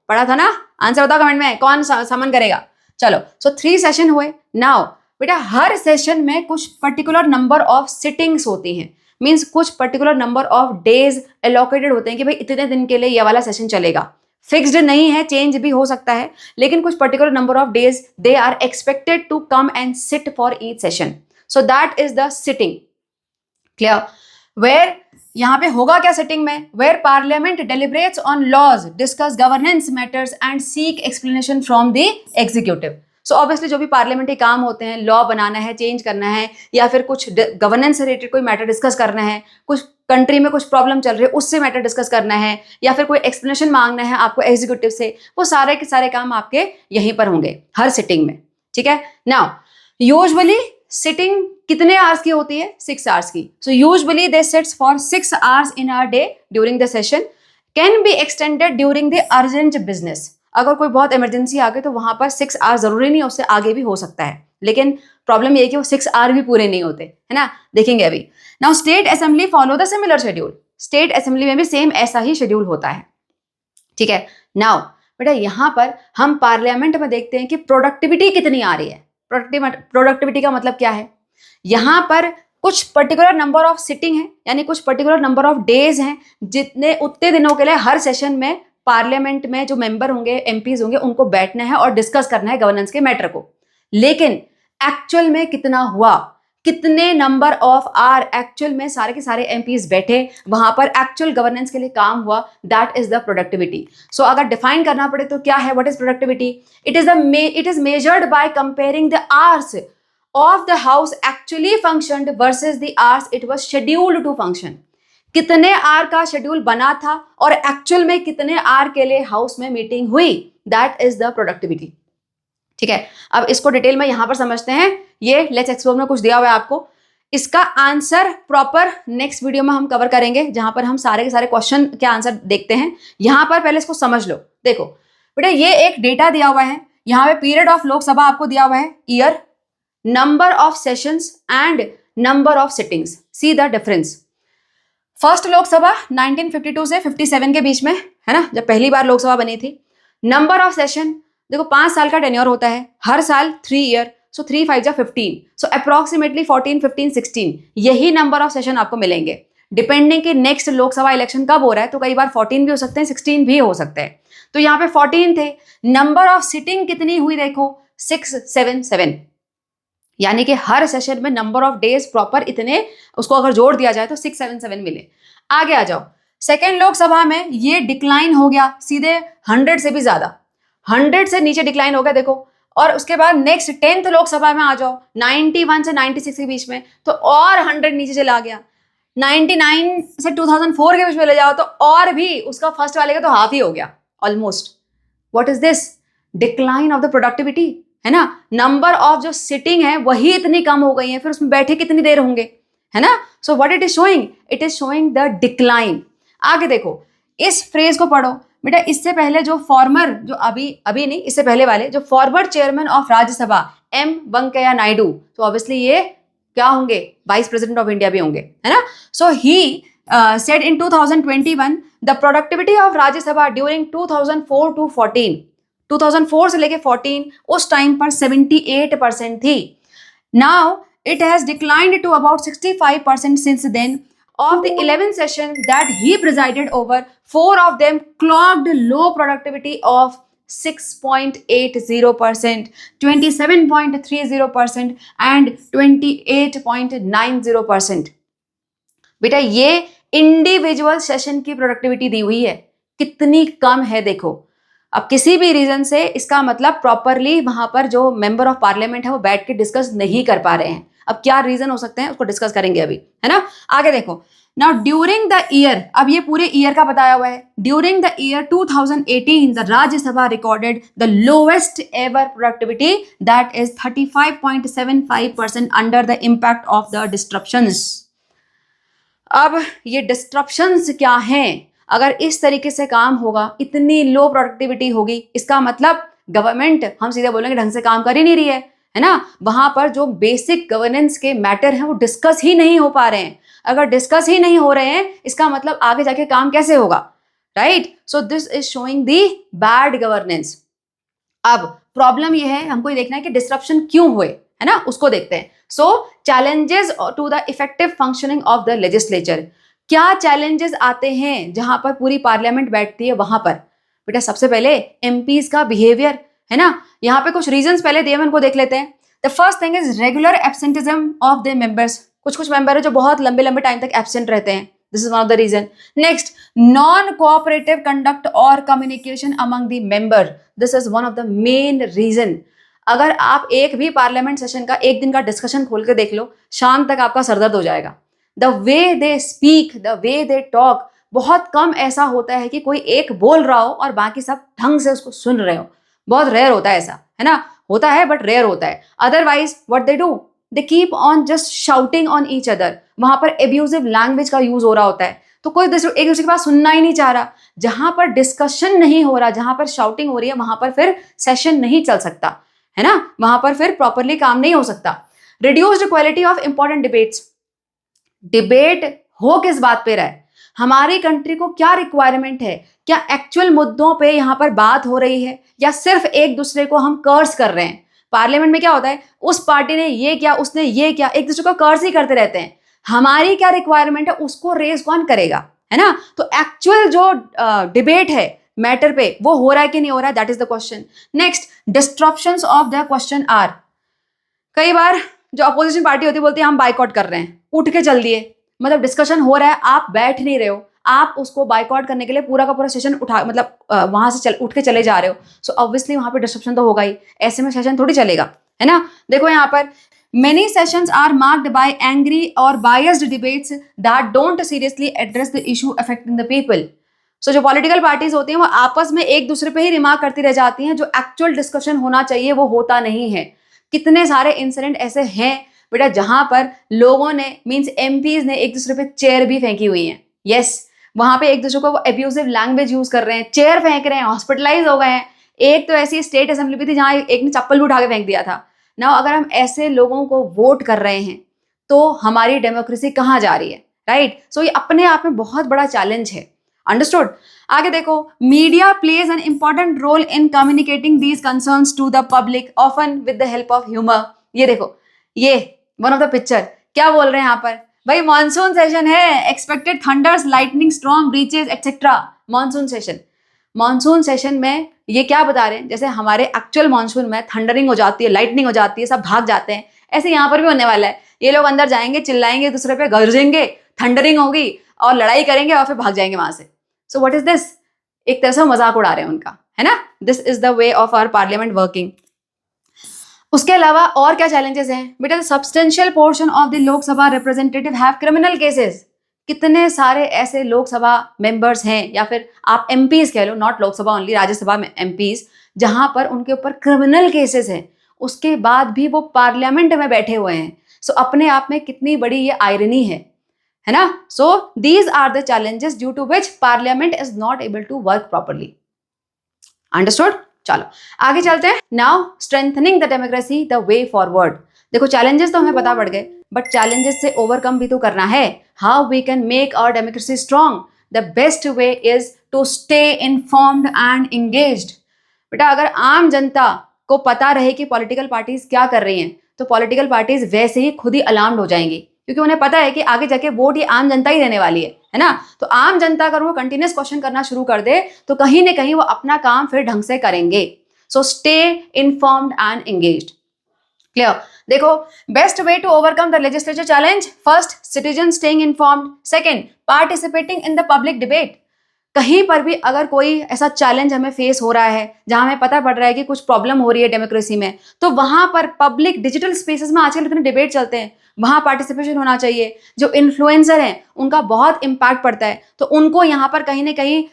पढ़ा था ना? आंसर बताओ कमेंट में, कौन समन करेगा? चलो, सो 3 सेशन हुए। नाउ बेटा हर सेशन में कुछ पर्टिकुलर नंबर ऑफ सिटिंग्स होती हैं, मींस कुछ particular number of days allocated होते हैं कि भाई इतने दिन के लिए ये वाला सेशन चलेगा। फिक्स्ड नहीं है, चेंज भी हो सकता है, लेकिन कुछ particular number of days they are expected to come and sit for each session. So that is the sitting. Clear? Where यहां पे होगा क्या सिटिंग में? Where parliament deliberates on laws, discuss governance matters and seek explanation from the executive. So obviously जो भी पार्लियामेंट्री काम होते हैं, लॉ बनाना है, चेंज करना है, या फिर कुछ गवर्नेंस से रिलेटेड कोई मैटर डिस्कस करना है, कुछ कंट्री में कुछ प्रॉब्लम चल रही है उससे मैटर डिस्कस करना है, या फिर कोई एक्सप्लेनेशन मांगना है आपको एग्जीक्यूटिव से, वो सारे के सारे काम आपके यहीं पर होंगे हर सिटिंग में। ठीक है? नाउ यूजुअली सिटिंग कितने आवर्स की होती है? 6 आवर्स की। So usually they sits for 6 hours in a day during the session, can be extended during the urgent business. अगर कोई बहुत इमरजेंसी आ गई तो वहां पर 6 आवर्स जरूरी नहीं, उससे आगे भी हो सकता है, लेकिन प्रॉब्लम ये है कि वो 6 आवर भी पूरे नहीं होते, है ना? देखेंगे अभी। Now state assembly follow the similar schedule. State assembly में भी सेम ऐसा ही शेड्यूल होता है। ठीक है? नाउ बेटा यहां पर हम पार्लियामेंट में देखते हैं कि प्रोडक्टिविटी कितनी आ रही है। प्रोडक्टिविटी का मतलब क्या है? यहां पर कुछ पर्टिकुलर नंबर ऑफ सिटिंग है, यानी कुछ पर्टिकुलर नंबर ऑफ डेज हैं, जितने उतने दिनों के लिए हर सेशन में पार्लियामेंट में जो मेंबर होंगे, एमपीज होंगे, उनको बैठना है और डिस्कस करना है गवर्नेंस के मैटर को। लेकिन एक्चुअल में कितना हुआ, कितने नंबर ऑफ आवर एक्चुअल में सारे के सारे एमपीज बैठे, वहां पर एक्चुअल गवर्नेंस के लिए काम हुआ, दैट इज द प्रोडक्टिविटी। सो अगर डिफाइन करना पड़े तो क्या है? What is productivity? It is measured by comparing the hours of the house actually functioned versus the hours it was scheduled to function। कितने आर का शेड्यूल बना था और एक्चुअल में कितने आर के लिए हाउस में मीटिंग हुई, दैट इज द प्रोडक्टिविटी। ठीक है? अब इसको डिटेल में यहां पर समझते हैं। ये लेट्स एक्सप्लोर में कुछ दिया हुआ है आपको, इसका आंसर प्रॉपर नेक्स्ट वीडियो में हम कवर करेंगे, जहां पर हम सारे के सारे क्वेश्चन के आंसर देखते हैं। यहां पर पहले इसको समझ लो। देखो बेटा ये एक डेटा दिया हुआ है, यहां पे पीरियड ऑफ लोकसभा आपको दिया हुआ है, year, number of sessions and number of sittings. C the difference. First Lok Sabha 1952 से 57 के बीच में, है ना, जब पहली बार लोकसभा बनी थी। नंबर ऑफ सेशन देखो 5 साल का टेन्योर होता है, हर साल 3 ईयर, सो 3 5 जा 15, सो अप्रोक्सीमेटली 14 15 16 यही नंबर ऑफ सेशन आपको मिलेंगे। डिपेंडिंग कि नेक्स्ट लोकसभा इलेक्शन कब हो रहा है, तो कई बार 14 भी हो सकते हैं, 16 भी हो सकते हैं। तो यहाँ पे 14 थे। नंबर ऑफ सिटिंग कितनी हुई देखो, 677, यानी कि हर सेशन में नंबर ऑफ डेज प्रॉपर इतने, उसको अगर जोड़ दिया जाए तो 677 मिले। आगे आ जाओ, सेकेंड लोकसभा में ये डिक्लाइन हो गया सीधे 100 से भी ज्यादा, 100 से नीचे डिक्लाइन हो गया देखो। और उसके बाद नेक्स्ट 10th लोकसभा में आ जाओ 91 से 96 के बीच में, तो और 100 नीचे चला गया। 99 से 2004 के बीच में ले जाओ तो और भी उसका फर्स्ट वाले का तो हाफ ही हो गया almost. What is this? Decline of the productivity. है ना, नंबर ऑफ जो सिटिंग है वही इतनी कम हो गई है, फिर उसमें बैठे कितनी देर होंगे, है ना। So what it is showing, it is showing the decline. आगे देखो, इस फ्रेज को पढ़ो बेटा। इससे पहले जो फॉर्मर, जो अभी नहीं, इससे पहले वाले जो forward chairman of Rajya Sabha M Venkaiah Naidu, तो ऑब्वियसली ये क्या होंगे, वाइस प्रेसिडेंट ऑफ इंडिया भी होंगे, है ना। सो ही said in 2021 the productivity of Rajya Sabha during 2004 to 14, 2004 से लेके 14 उस टाइम पर 78% थी। Now it has declined to about 65% since then. Of the 11 sessions that he presided over, 4 of them clocked low productivity of 6.80%, 27.30% and 28.90%। बेटा ये इंडिविजुअल सेशन की प्रोडक्टिविटी दी हुई है, कितनी कम है देखो। अब किसी भी रीजन से इसका मतलब प्रॉपरली वहां पर जो मेंबर ऑफ पार्लियामेंट है वो बैठ के डिस्कस नहीं कर पा रहे हैं। अब क्या रीजन हो सकते हैं उसको डिस्कस करेंगे अभी, है ना। आगे देखो, नाउ ड्यूरिंग द ईयर, अब ये पूरे ईयर का बताया हुआ है। During the year 2018 the Rajya Sabha recorded the lowest ever productivity, that is 35.75% under the impact of the disruptions. अब ये डिस्ट्रप्शंस क्या हैं? अगर इस तरीके से काम होगा, इतनी लो प्रोडक्टिविटी होगी, इसका मतलब गवर्नमेंट, हम सीधे बोलेंगे, ढंग से काम कर ही नहीं रही है ना। वहां पर जो बेसिक गवर्नेंस के मैटर हैं वो डिस्कस ही नहीं हो पा रहे हैं। अगर डिस्कस ही नहीं हो रहे हैं, इसका मतलब आगे जाके काम कैसे होगा, right. So this is showing the bad governance. अब प्रॉब्लम ये है, हमको ये देखना है कि डिस्ट्रप्शन क्यों हुए, है ना, उसको देखते हैं। So challenges to the effective functioning of the legislature. क्या चैलेंजेस आते हैं जहां पर पूरी पार्लियामेंट बैठती है वहां पर? बेटा सबसे पहले एमपीज का बिहेवियर, है ना। यहाँ पे कुछ रीजंस पहले दिए हैं, उनको देख लेते हैं। The first thing is regular absenteeism of the members. कुछ मेंबर है जो बहुत लंबे लंबे टाइम तक एब्सेंट रहते हैं, this is one of the reason. Next, non cooperative conduct और communication among the member, this is one of the main reason. अगर आप एक भी पार्लियामेंट सेशन का एक दिन का डिस्कशन खोल के देख लो, शाम तक आपका सरदर्द हो जाएगा। The way they speak, the way they talk, बहुत कम ऐसा होता है कि कोई एक बोल रहा हो और बाकी सब ढंग से उसको सुन रहे हो। बहुत रेयर होता है ऐसा, है ना। होता है बट रेयर होता है। Otherwise what they do, they keep on just shouting on each other. वहां पर एब्यूजिव लैंग्वेज का यूज हो रहा होता है, तो कोई एक दूसरे के पास सुनना ही नहीं चाह रहा। जहां पर डिस्कशन नहीं हो रहा, जहां पर शाउटिंग हो रही है, वहां पर फिर सेशन नहीं चल सकता, है ना। वहां पर फिर प्रॉपरली काम नहीं हो सकता। Reduced quality of important debates. Debate हो किस बात पे रहा है, हमारी कंट्री को क्या रिक्वायरमेंट है, क्या एक्चुअल मुद्दों पे यहाँ पर बात हो रही है, या सिर्फ एक दूसरे को हम कर्स कर रहे हैं। पार्लियामेंट में क्या होता है, उस पार्टी ने ये किया, उसने ये किया, एक दूसरे को कर्स ही करते रहते हैं। हमारी क्या रिक्वायरमेंट है उसको रेज कौन करेगा, है ना। तो एक्चुअल जो डिबेट है मैटर पे, वो हो रहा है कि नहीं हो रहा है, that is the question. Next, disruptions of the question are. कई बार जो अपोजिशन पार्टी होती है बोलती है हम बाइकआउट कर रहे हैं, उठ के चल दिए, मतलब डिस्कशन हो रहा है, आप बैठ नहीं रहे हो, आप उसको बाइकआउट करने के लिए पूरा का पूरा सेशन उठा, मतलब वहां से उठ के चले जा रहे हो। सो ऑब्वियसली वहां पे डिस्ट्रप्शन तो होगा ही, ऐसे में सेशन थोड़ी चलेगा, है ना। देखो यहाँ पर many sessions are marked by angry और biased debates that don't seriously address the issue affecting the people. So जो पॉलिटिकल पार्टीज होती हैं वो आपस में एक दूसरे पे ही रिमार्क करती रह जाती हैं, जो एक्चुअल डिस्कशन होना चाहिए वो होता नहीं है। कितने सारे इंसिडेंट ऐसे हैं बेटा जहां पर लोगों ने, मींस एमपीज ने एक दूसरे पे चेयर भी फेंकी हुई हैं। यस, वहां पे एक दूसरे को एब्यूजिव लैंग्वेज यूज कर रहे हैं, चेयर फेंक रहे हैं, हॉस्पिटलाइज हो गए हैं। एक तो ऐसी स्टेट असेंबली भी थी जहां एक ने चप्पल भी उठा के फेंक दिया था ना। अगर हम ऐसे लोगों को वोट कर रहे हैं तो हमारी डेमोक्रेसी कहाँ जा रही है, राइट। सो ये अपने आप में बहुत बड़ा चैलेंज है, अंडरस्टूड। आगे देखो, media plays an important role in communicating these concerns to the public often with the help of humour. ये देखो, ये वन ऑफ द पिक्चर क्या बोल रहे हैं यहाँ पर, भाई मानसून सेशन है, expected thunder's, lightning, strong breaches etcetera. Monsoon session, monsoon session में ये क्या बता रहे हैं, जैसे हमारे एक्चुअल मानसून में थंडरिंग हो जाती है, लाइटनिंग हो जाती है, सब भाग जाते हैं, ऐसे यहाँ पर भी होने वाला है। ये लोग अंदर जाएंगे, चिल्लाएंगे, दूसरे पे गरजेंगे, थंडरिंग होगी और लड़ाई करेंगे और फिर भाग जाएंगे वहां से। सो व्हाट इज दिस, एक तरह से मजाक उड़ा रहे हैं उनका, है ना। This is the way of our parliament working. उसके अलावा और क्या चैलेंजेस हैं बेटा, substantial portion of the Lok Sabha representative have criminal cases. कितने सारे ऐसे लोकसभा मेंबर्स हैं, या फिर आप एमपीज कह लो, नॉट लोकसभा ओनली, राज्यसभा में एमपीज, जहां पर उनके ऊपर क्रिमिनल केसेस हैं, उसके बाद भी वो पार्लियामेंट में बैठे हुए हैं। सो अपने आप में कितनी बड़ी ये आयरनी है ना? So these are the challenges due to which parliament is not able to work properly. Understood? चलो आगे चलते हैं। Now strengthening the democracy the way forward. देखो चैलेंजेस तो हमें पता पड़ गए, बट चैलेंजेस से ओवरकम भी तो करना है। How we can make our democracy strong? The best way is to stay informed and engaged. बेटा अगर आम जनता को पता रहे कि पॉलिटिकल पार्टीज क्या कर रही हैं, तो पॉलिटिकल पार्टीज वैसे ही खुद ही अलार्म्ड हो जाएंगी, क्योंकि उन्हें पता है कि आगे जाके वोट ये आम जनता ही देने वाली है ना? तो आम जनता अगर वो कंटिन्यूस क्वेश्चन करना शुरू कर दे तो कहीं ना कहीं वो अपना काम फिर ढंग से करेंगे। So stay informed and engaged. Clear? देखो best way to overcome the legislature challenge, first citizen staying informed, second participating in the public debate. कहीं पर भी अगर कोई ऐसा चैलेंज हमें फेस हो रहा है जहां हमें पता पड़ रहा है कि कुछ प्रॉब्लम हो रही है डेमोक्रेसी में, तो वहां पर पब्लिक डिजिटल स्पेसेस में आजकल इतने डिबेट चलते हैं, वहां पार्टिसिपेशन होना चाहिए। जो इन्फ्लुएंसर हैं उनका बहुत इंपैक्ट पड़ता है, तो उनको यहाँ पर कहीं ना कहीं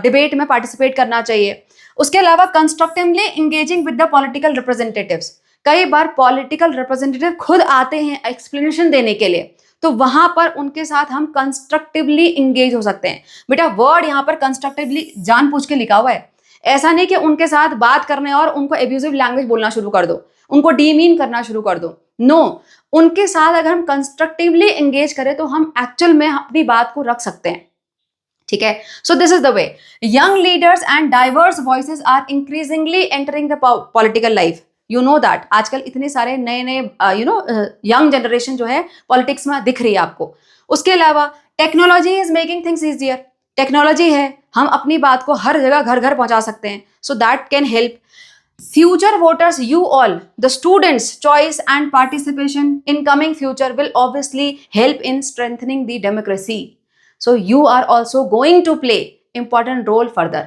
डिबेट में पार्टिसिपेट करना चाहिए। उसके अलावा constructively engaging with the political representatives. कई बार पॉलिटिकल रिप्रेजेंटेटिव खुद आते हैं एक्सप्लेनेशन देने के लिए, तो वहां पर उनके साथ हम कंस्ट्रक्टिवली इंगेज हो सकते हैं। बेटा वर्ड यहाँ पर कंस्ट्रक्टिवली जानबूझ के लिखा हुआ है, ऐसा नहीं कि उनके साथ बात करने और उनको एब्यूजिव लैंग्वेज बोलना शुरू कर दो, उनको डीमीन करना शुरू कर दो। नो, उनके साथ अगर हम कंस्ट्रक्टिवली एंगेज करें तो हम एक्चुअल में अपनी बात को रख सकते हैं। ठीक है? So this is the way young leaders and diverse voices are increasingly entering the political life. You know that आजकल इतने सारे नए नए यंग जनरेशन जो है पॉलिटिक्स में दिख रही है आपको। उसके अलावा technology is making things easier. Technology है, हम अपनी बात को हर जगह घर घर पहुंचा सकते हैं, so that can help future voters, you all, the students' choice and participation in coming future will obviously help in strengthening the democracy. So you are also going to play important role further.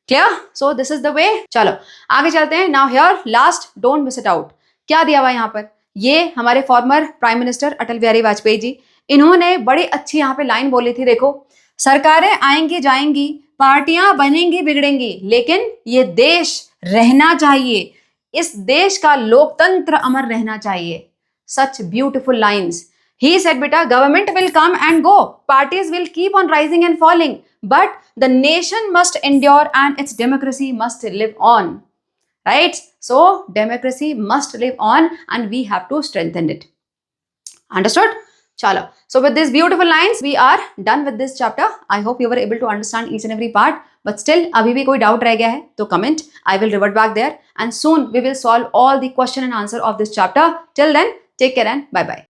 Clear? So this is the way. चलो आगे चलते हैं। Now here last, don't miss it out. क्या दिया हुआ यहाँ पर? ये हमारे former prime minister Atal Bihari Vajpayee ji, इन्होंने बड़ी अच्छी यहाँ पे लाइन बोली थी। देखो, सरकारें आएंगी जाएंगी, पार्टियां बनेंगी बिगड़ेंगी, लेकिन ये देश रहना चाहिए, इस देश का लोकतंत्र अमर रहना चाहिए। Such beautiful lines. He said, beta, government will come and go, parties will keep on rising and falling, but the nation must endure and its democracy must live on. Right? So democracy must live on and we have to strengthen it. Understood? Chalo. So with these beautiful lines, we are done with this chapter. I hope you were able to understand each and every part. But still, अभी भी कोई doubt रह गया है तो comment. I will revert back there, and soon we will solve all the question and answer of this chapter. Till then, take care and bye bye.